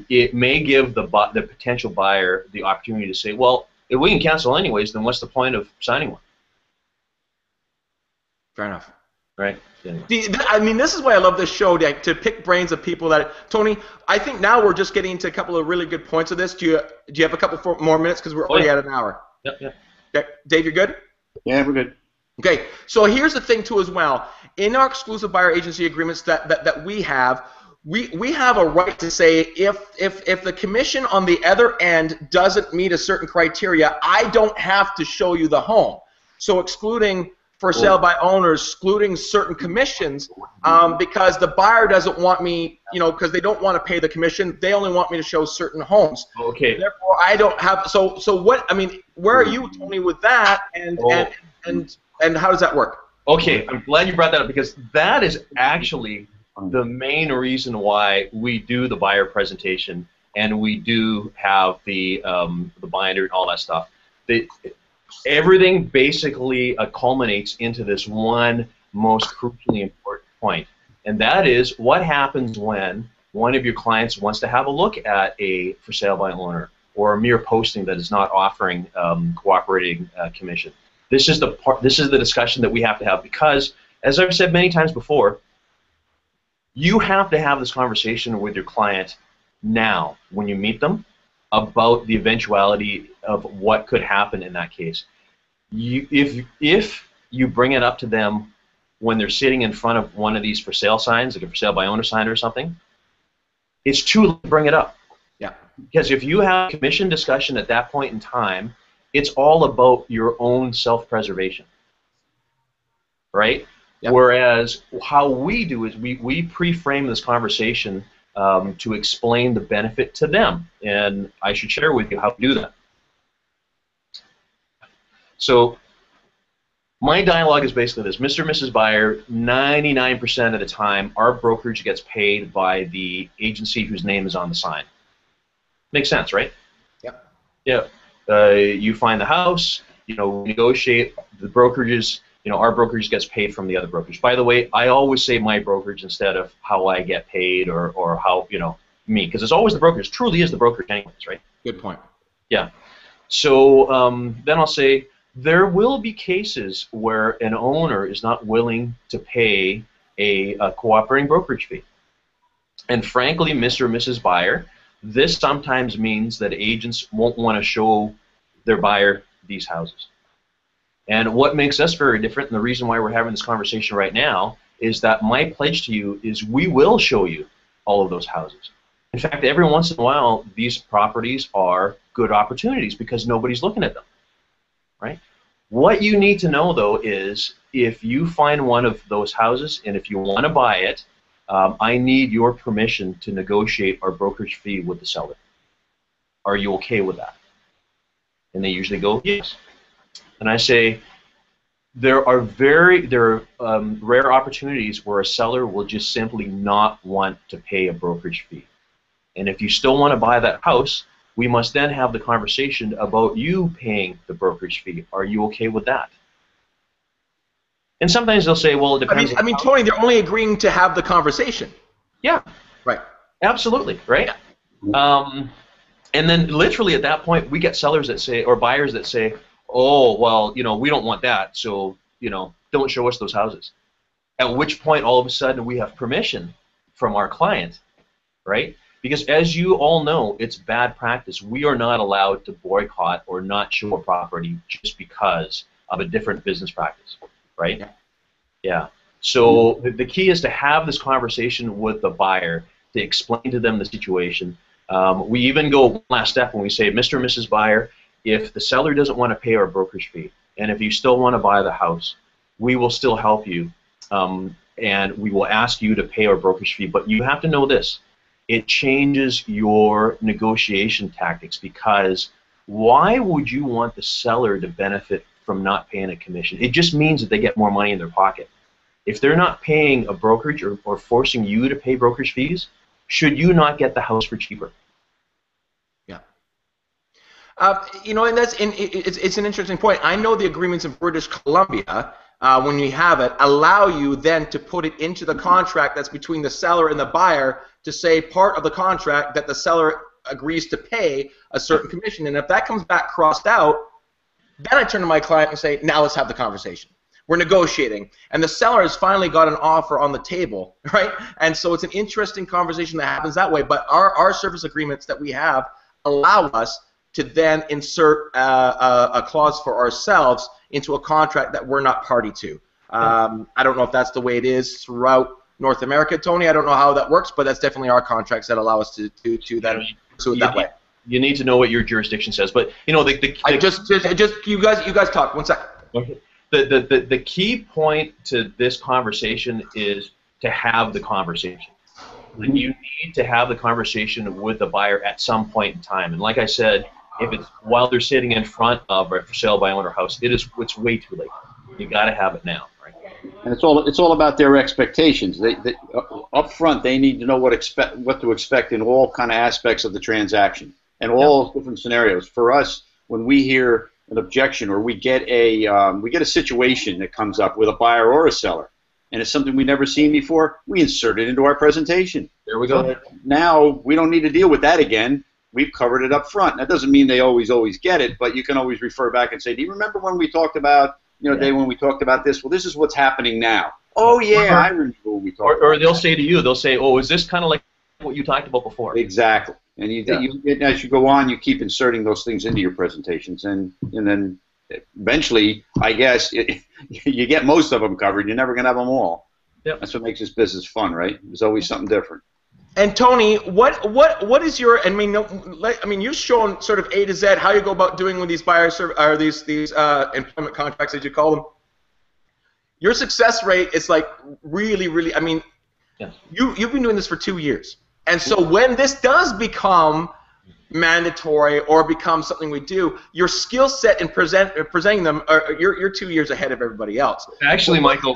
it may give the potential buyer the opportunity to say, well, if we can cancel anyways, then what's the point of signing one? Fair enough. Right. I mean, this is why I love this show, to pick brains of people that. Tony, I think now we're just getting into a couple of really good points of this. Do you have a couple more minutes because we're already at an hour? Yep. Okay. Dave, you're good? Yeah, we're good. Okay. So here's the thing too as well. In our exclusive buyer agency agreements that we have a right to say if the commission on the other end doesn't meet a certain criteria, I don't have to show you the home. So excluding for sale by owners, excluding certain commissions, because the buyer doesn't want me, you know, because they don't want to pay the commission. They only want me to show certain homes. Okay. Therefore, I don't have. So what? I mean, where are you, Tony, with that? And how does that work? Okay, I'm glad you brought that up because that is actually the main reason why we do the buyer presentation and we do have the binder and all that stuff. Everything basically culminates into this one most crucially important point, and that is what happens when one of your clients wants to have a look at a for sale by owner or a mere posting that is not offering cooperating commission. This is the discussion that we have to have because, as I've said many times before, you have to have this conversation with your client now when you meet them about the eventuality of what could happen in that case. If you bring it up to them when they're sitting in front of one of these for sale signs, like a for sale by owner sign or something, it's too late to bring it up. Yeah. Because if you have a commission discussion at that point in time, it's all about your own self-preservation, right? Yep. Whereas how we do is we pre-frame this conversation to explain the benefit to them, and I should share with you how to do that. So my dialogue is basically this: Mr. and Mrs. Buyer, 99% of the time, our brokerage gets paid by the agency whose name is on the sign. Makes sense, right? Yep. Yeah. You find the house, you know, we negotiate the brokerages. You know, our brokerage gets paid from the other brokerage. By the way, I always say my brokerage instead of how I get paid or how, you know, me, because it's always the brokerage. Truly is the brokerage anyways, right? Good point. Yeah. So then I'll say there will be cases where an owner is not willing to pay a cooperating brokerage fee. And frankly, Mr. or Mrs. Buyer, this sometimes means that agents won't want to show their buyer these houses. And what makes us very different, and the reason why we're having this conversation right now, is that my pledge to you is we will show you all of those houses. In fact, every once in a while, these properties are good opportunities because nobody's looking at them, right? What you need to know, though, is if you find one of those houses and if you want to buy it, I need your permission to negotiate our brokerage fee with the seller. Are you okay with that? And they usually go, yes. And I say, there are rare opportunities where a seller will just simply not want to pay a brokerage fee. And if you still want to buy that house, we must then have the conversation about you paying the brokerage fee. Are you okay with that? And sometimes they'll say, well, it depends. I mean, Tony, they're only agreeing to have the conversation. Yeah. Right. Absolutely. Right. Yeah. And then literally at that point, we get sellers that say, or buyers that say, oh, well, you know, we don't want that, so, you know, don't show us those houses. At which point, all of a sudden, we have permission from our client, right? Because as you all know, it's bad practice. We are not allowed to boycott or not show a property just because of a different business practice, right? Yeah. Yeah. So the key is to have this conversation with the buyer, to explain to them the situation. We even go one last step when we say, Mr. and Mrs. Buyer, if the seller doesn't want to pay our brokerage fee, and if you still want to buy the house, we will still help you, and we will ask you to pay our brokerage fee. But you have to know this. It changes your negotiation tactics, because why would you want the seller to benefit from not paying a commission? It just means that they get more money in their pocket. If they're not paying a brokerage or forcing you to pay brokerage fees, should you not get the house for cheaper? Yeah. You know, and it's an interesting point. I know the agreements in British Columbia, when you have it, allow you then to put it into the contract that's between the seller and the buyer, to say part of the contract that the seller agrees to pay a certain commission. And if that comes back crossed out, then I turn to my client and say, now let's have the conversation. We're negotiating, and the seller has finally got an offer on the table, right? And so it's an interesting conversation that happens that way. But our service agreements that we have allow us to then insert a clause for ourselves into a contract that we're not party to. I don't know if that's the way it is throughout North America, Tony. I don't know how that works, but that's definitely our contracts that allow us to then pursue it that way. You need to know what your jurisdiction says, but you know you guys talk 1 second. Okay. The key point to this conversation is to have the conversation. And you need to have the conversation with the buyer at some point in time. And like I said, if it's while they're sitting in front of a for sale by owner house, it's way too late. You got to have it now, right? And it's all about their expectations. They up front, they need to know what to expect in all kind of aspects of the transaction and all different scenarios. For us, when we hear an objection, or we get a situation that comes up with a buyer or a seller, and it's something we've never seen before, we insert it into our presentation. There we go. So now we don't need to deal with that again. We've covered it up front. That doesn't mean they always get it, but you can always refer back and say, do you remember when we talked about, day when we talked about this? Well, this is what's happening now. Oh yeah, I remember when we talked about or they'll say to you, they'll say, oh, is this kind of like what you talked about before? Exactly. And as you go on, you keep inserting those things into your presentations, and then eventually, I guess, you get most of them covered. You're never going to have them all. Yep. That's what makes this business fun, right? There's always something different. And Tony, what is your? I mean, you've shown sort of A to Z how you go about doing with these buyers or these employment contracts, as you call them. Your success rate is like really. I mean, you've been doing this for 2 years. And so when this does become mandatory or become something we do, your skill set in presenting them, you're 2 years ahead of everybody else. Actually, Michael,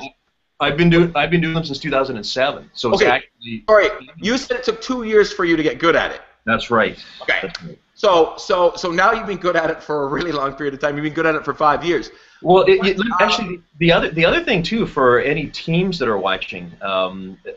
I've been doing them since 2007. So it's actually. All right. You said it took 2 years for you to get good at it. That's right. Okay. That's right. So now you've been good at it for a really long period of time. You've been good at it for 5 years. Well, actually, the other thing too, for any teams that are watching,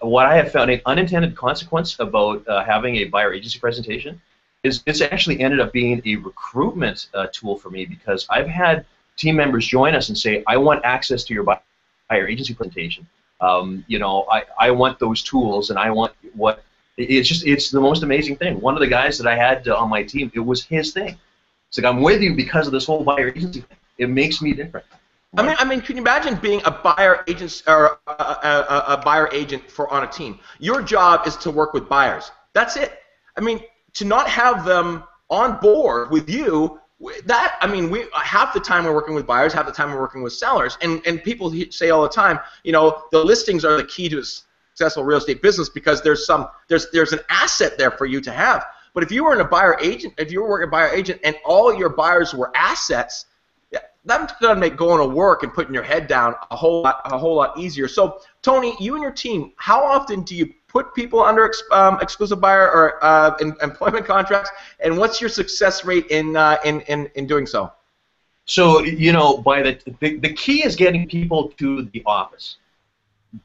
what I have found an unintended consequence about having a buyer agency presentation is it's actually ended up being a recruitment tool for me, because I've had team members join us and say, I want access to your buyer agency presentation. I want those tools, and I want what. It's the most amazing thing. One of the guys that I had on my team, it was his thing. It's like, I'm with you because of this whole buyer agency thing. It makes me different. I mean, can you imagine being a buyer agent or a buyer agent on a team? Your job is to work with buyers. That's it. I mean, to not have them on board with you, half the time we're working with buyers, half the time we're working with sellers, and people say all the time, the listings are the key to successful real estate business, because there's an asset there for you to have. But if you were a buyer agent and all your buyers were assets, that's going to make going to work and putting your head down a whole lot easier. So, Tony, you and your team, how often do you put people under exclusive buyer or employment contracts, and what's your success rate in doing so? So, the key is getting people to the office.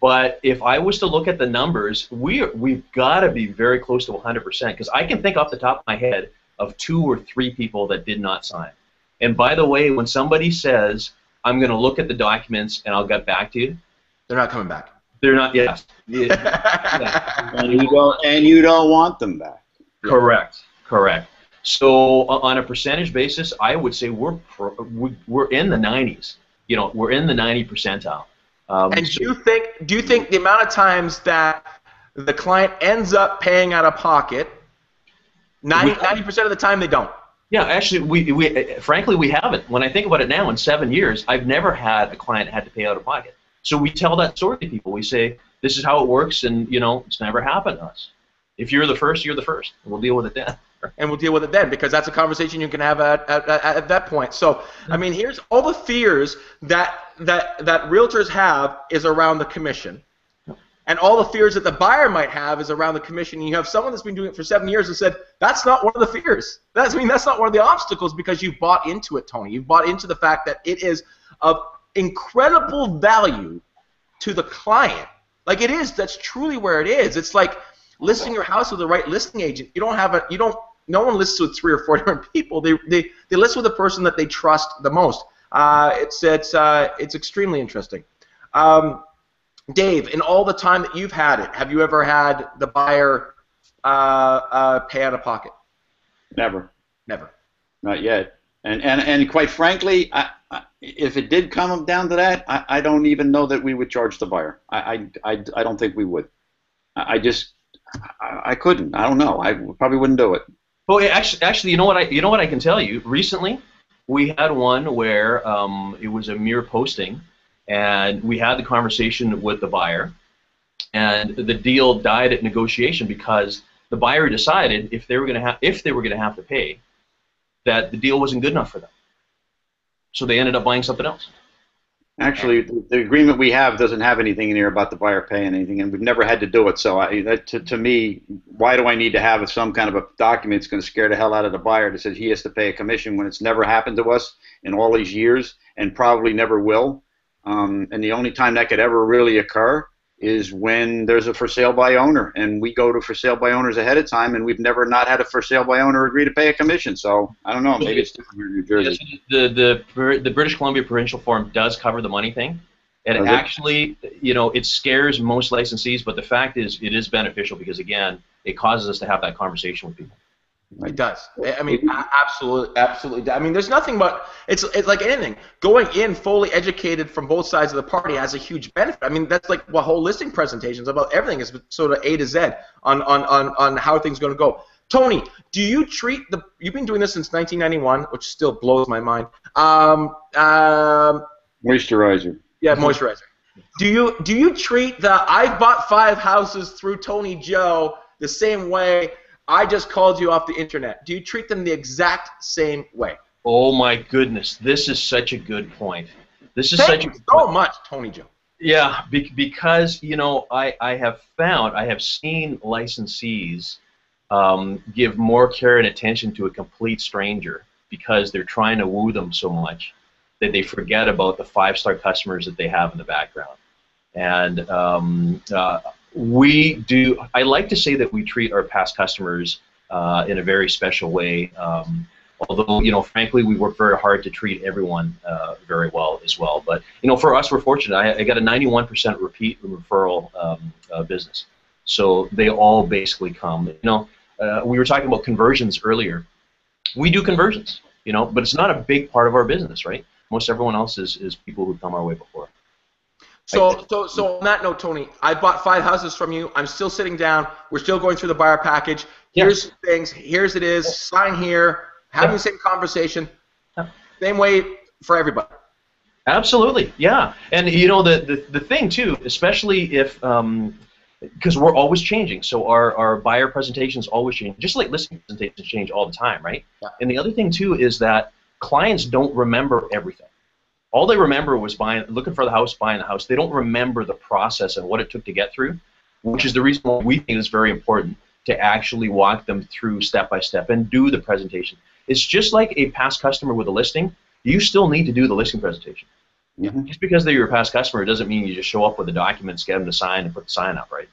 But if I was to look at the numbers, we've got to be very close to 100%, because I can think off the top of my head of 2 or 3 people that did not sign. And by the way, when somebody says, I'm going to look at the documents and I'll get back to you, they're not coming back. They're not. Yes. Yeah. And you don't want them back. Correct. Correct. So on a percentage basis, I would say we're in the 90s. You know, we're in the 90 percentile. And do you think the amount of times that the client ends up paying out of pocket, 90% of the time they don't? Yeah, actually, frankly we haven't. When I think about it now, in 7 years, I've never had a client that had to pay out of pocket. So we tell that story to people. We say, this is how it works, and you know, it's never happened to us. If you're the first, you're the first. And we'll deal with it then. And we'll deal with it then, because that's a conversation you can have at that point. So, I mean, here's all the fears that realtors have is around the commission. And all the fears that the buyer might have is around the commission. And you have someone that's been doing it for 7 years and said, that's not one of the fears. That's not one of the obstacles, because you've bought into it, Tony. You've bought into the fact that it is of incredible value to the client. Like it is, that's truly where it is. It's like listing your house with the right listing agent. No one lists with 3 or 4 different people. They list with the person that they trust the most. It's extremely interesting. Dave, in all the time that you've had it, have you ever had the buyer pay out of pocket? Never. Never. Not yet. And quite frankly, if it did come down to that, I don't even know that we would charge the buyer. I don't think we would. I couldn't. I don't know. I probably wouldn't do it. Well, actually, you know what I can tell you. Recently, we had one where it was a mere posting, and we had the conversation with the buyer, and the deal died at negotiation because the buyer decided if they were going to have to pay, that the deal wasn't good enough for them. So they ended up buying something else. Actually, the agreement we have doesn't have anything in here about the buyer paying anything, and we've never had to do it. So to me, why do I need to have some kind of a document that's going to scare the hell out of the buyer that says he has to pay a commission when it's never happened to us in all these years and probably never will? And the only time that could ever really occur is when there's a for sale by owner, and we go to for sale by owners ahead of time, and we've never not had a for sale by owner agree to pay a commission. So I don't know, maybe it's different here in New Jersey. The British Columbia Provincial Form does cover the money thing, and it actually, you know, it scares most licensees, but the fact is, it is beneficial because again, it causes us to have that conversation with people. It does. I mean, absolutely. I mean, there's nothing but it's like anything. Going in fully educated from both sides of the party has a huge benefit. I mean, that's like what whole listing presentations about. Everything is sort of A to Z on how things are going to go. Tony, do you treat you've been doing this since 1991, which still blows my mind. Moisturizer. Yeah, moisturizer. Do you treat I've bought 5 houses through Tony Joe the same way I just called you off the internet? Do you treat them the exact same way? Oh my goodness, this is such a good point. This is Thank you so much, Tony Joe. Yeah, because you know I have seen licensees give more care and attention to a complete stranger because they're trying to woo them so much that they forget about the 5-star customers that they have in the background. And I like to say that we treat our past customers in a very special way, although, you know, frankly, we work very hard to treat everyone very well as well. But, you know, for us, we're fortunate. I got a 91% repeat referral business. So they all basically come. You know, we were talking about conversions earlier. We do conversions, you know, but it's not a big part of our business, right? Most everyone else is people who come our way before. So on that note, Tony, I bought 5 houses from you. I'm still sitting down. We're still going through the buyer package. Here's things. Here's it is. Sign here. Having the same conversation. Same way for everybody. Absolutely, yeah. And you know the thing too, especially if because we're always changing, so our buyer presentations always change, just like listing presentations change all the time, right? Yeah. And the other thing too is that clients don't remember everything. All they remember was looking for the house, buying the house. They don't remember the process and what it took to get through, which is the reason why we think it's very important to actually walk them through step by step and do the presentation. It's just like a past customer with a listing. You still need to do the listing presentation. Mm-hmm. Just because they're your past customer doesn't mean you just show up with the documents, get them to sign, and put the sign up, right?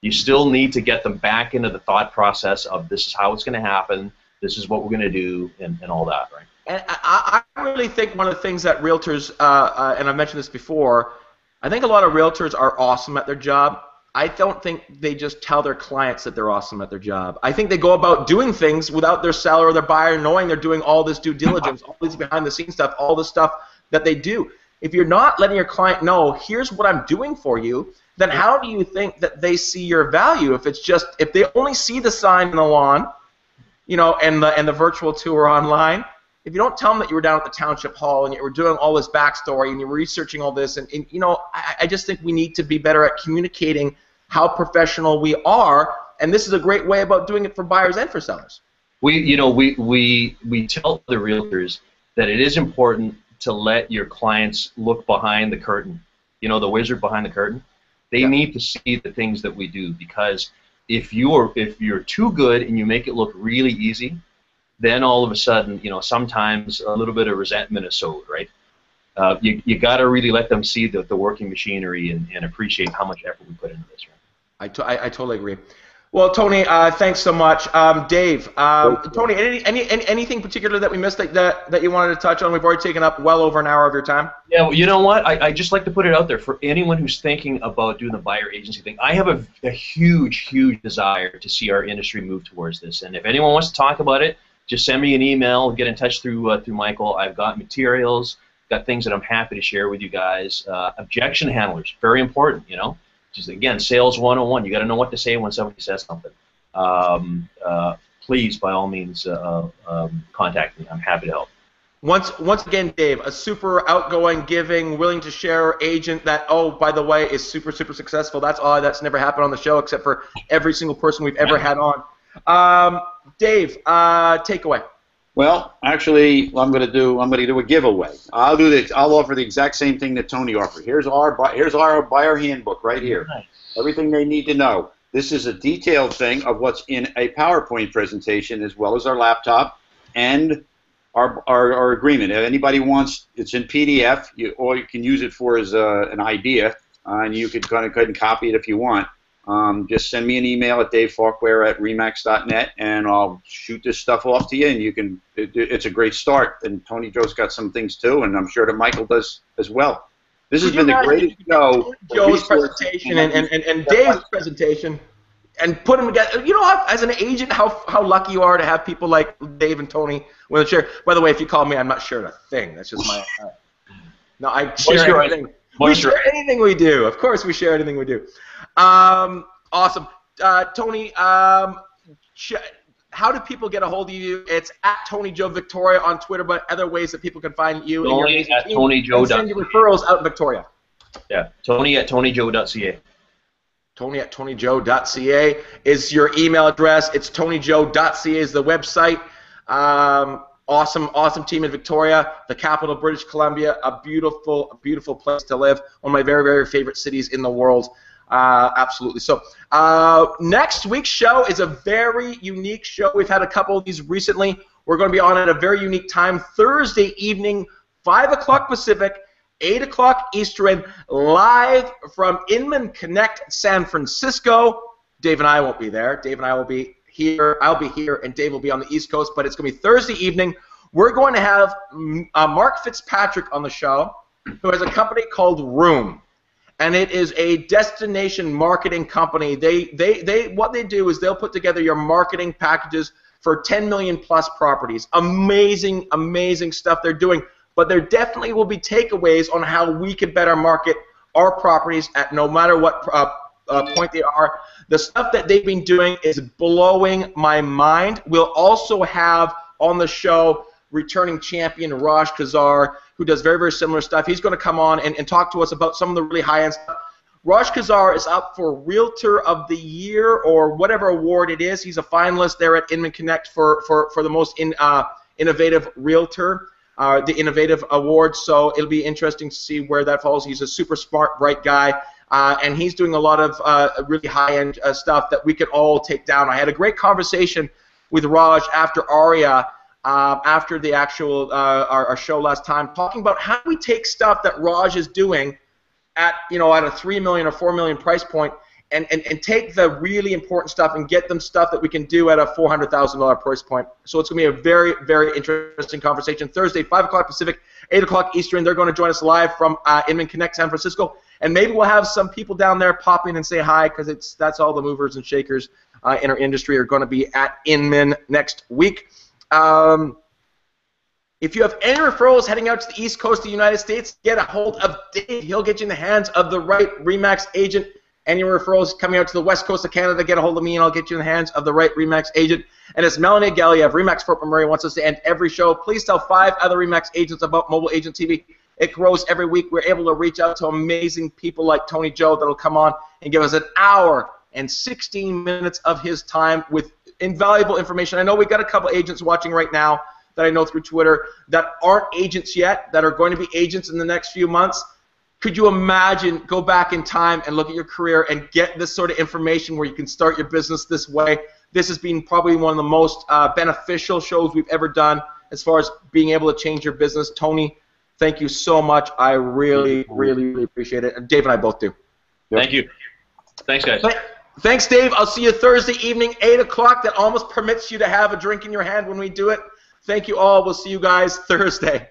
You still need to get them back into the thought process of this is how it's going to happen, this is what we're going to do, and all that, right? And I really think one of the things that realtors, and I've mentioned this before, I think a lot of realtors are awesome at their job. I don't think they just tell their clients that they're awesome at their job. I think they go about doing things without their seller or their buyer knowing they're doing all this due diligence, all this behind-the-scenes stuff, all the stuff that they do. If you're not letting your client know, here's what I'm doing for you, then how do you think that they see your value? If they only see the sign in the lawn, you know, and the virtual tour online, if you don't tell them that you were down at the township hall and you were doing all this backstory and you were researching all this, and you know, I just think we need to be better at communicating how professional we are, and this is a great way about doing it for buyers and for sellers. We tell the realtors that it is important to let your clients look behind the curtain. You know, the wizard behind the curtain. They need to see the things that we do, because if you're too good and you make it look really easy, then all of a sudden, you know, sometimes a little bit of resentment is sowed, right? You got to really let them see the working machinery and appreciate how much effort we put into this. Right? I totally agree. Well, Tony, thanks so much. Dave, Tony, anything particular that we missed that you wanted to touch on? We've already taken up well over an hour of your time. Yeah, well, you know what? I just like to put it out there for anyone who's thinking about doing the buyer agency thing. I have a huge desire to see our industry move towards this. And if anyone wants to talk about it, just send me an email, get in touch through Michael. I've got materials, got things that I'm happy to share with you guys. Objection handlers, very important, you know. Just, again, sales 101. You got to know what to say when somebody says something. Please, by all means, contact me. I'm happy to help. Once again, Dave, a super outgoing, giving, willing to share agent that, oh, by the way, is super successful. That's never happened on the show except for every single person we've ever had on. Dave, take away. Well, actually, I'm going to do a giveaway. I'll offer the exact same thing that Tony offered. Here's our buyer handbook right here. Nice. Everything they need to know. This is a detailed thing of what's in a PowerPoint presentation, as well as our laptop and our agreement. If anybody wants, it's in PDF, or you can use it for as an idea, and you can kind of go ahead and copy it if you want. Just send me an email at davefaulkner@remax.net, and I'll shoot this stuff off to you, and you can. It's a great start. And Tony Joe's got some things too, and I'm sure that Michael does as well. This has been the greatest show. Joe's presentation and Dave's presentation, and put them together. You know, as an agent, how lucky you are to have people like Dave and Tony willing to share. By the way, if you call me, I'm not sharing a thing. That's just my. No, I share everything. We share anything we do. Of course, we share anything we do. Awesome. Tony, how do people get a hold of you? It's at Tony Joe Victoria on Twitter, but other ways that people can find you. Tony at TonyJoe.ca. Send your referrals out in Victoria. Yeah, Tony at TonyJoe.ca. Tony at TonyJoe.ca is your email address. It's TonyJoe.ca is the website. Awesome team in Victoria, the capital of British Columbia, a beautiful place to live. One of my very favorite cities in the world. Absolutely. So next week's show is a very unique show. We've had a couple of these recently. We're going to be on at a very unique time, Thursday evening, 5 o'clock Pacific, 8 o'clock Eastern, live from Inman Connect, San Francisco. Dave and I won't be there. Dave and I will be here. I'll be here, and Dave will be on the East Coast, but it's going to be Thursday evening. We're going to have Mark Fitzpatrick on the show, who has a company called Room. And it is a destination marketing company. What they do is they'll put together your marketing packages for 10 million plus properties. Amazing stuff they're doing. But there definitely will be takeaways on how we can better market our properties at no matter what point they are. The stuff that they've been doing is blowing my mind. We'll also have on the show returning champion Raj Kazar, who does very similar stuff. He's going to come on and talk to us about some of the really high-end stuff. Raj Kazar is up for Realtor of the Year or whatever award it is. He's a finalist there at Inman Connect for the most innovative Realtor, the Innovative Award. So it'll be interesting to see where that falls. He's a super smart, bright guy, and he's doing a lot of really high-end stuff that we can all take down. I had a great conversation with Raj after Aria, after the actual our show last time, talking about how we take stuff that Raj is doing at at a $3 million or $4 million price point and take the really important stuff and get them stuff that we can do at a $400,000 price point. So it's going to be a very interesting conversation. Thursday, 5 o'clock Pacific, 8 o'clock Eastern. They're going to join us live from Inman Connect San Francisco. And maybe we'll have some people down there pop in and say hi, because that's all the movers and shakers in our industry are going to be at Inman next week. If you have any referrals heading out to the East Coast of the United States, get a hold of Dave. He'll get you in the hands of the right RE/MAX agent. Any referrals coming out to the West Coast of Canada, get a hold of me, and I'll get you in the hands of the right RE/MAX agent. And as Melanie Gallia of RE/MAX Fort McMurray wants us to end every show, please tell 5 other RE/MAX agents about Mobile Agent TV. It grows every week. We're able to reach out to amazing people like Tony Joe that'll come on and give us an hour and 16 minutes of his time with invaluable information. I know we've got a couple agents watching right now that I know through Twitter that aren't agents yet, that are going to be agents in the next few months. Could you imagine, go back in time and look at your career and get this sort of information where you can start your business this way? This has been probably one of the most beneficial shows we've ever done as far as being able to change your business. Tony, thank you so much. I really, really, really appreciate it. And Dave and I both do. Thank you. Thanks, guys. Thanks, Dave. I'll see you Thursday evening, 8 o'clock. That almost permits you to have a drink in your hand when we do it. Thank you all. We'll see you guys Thursday.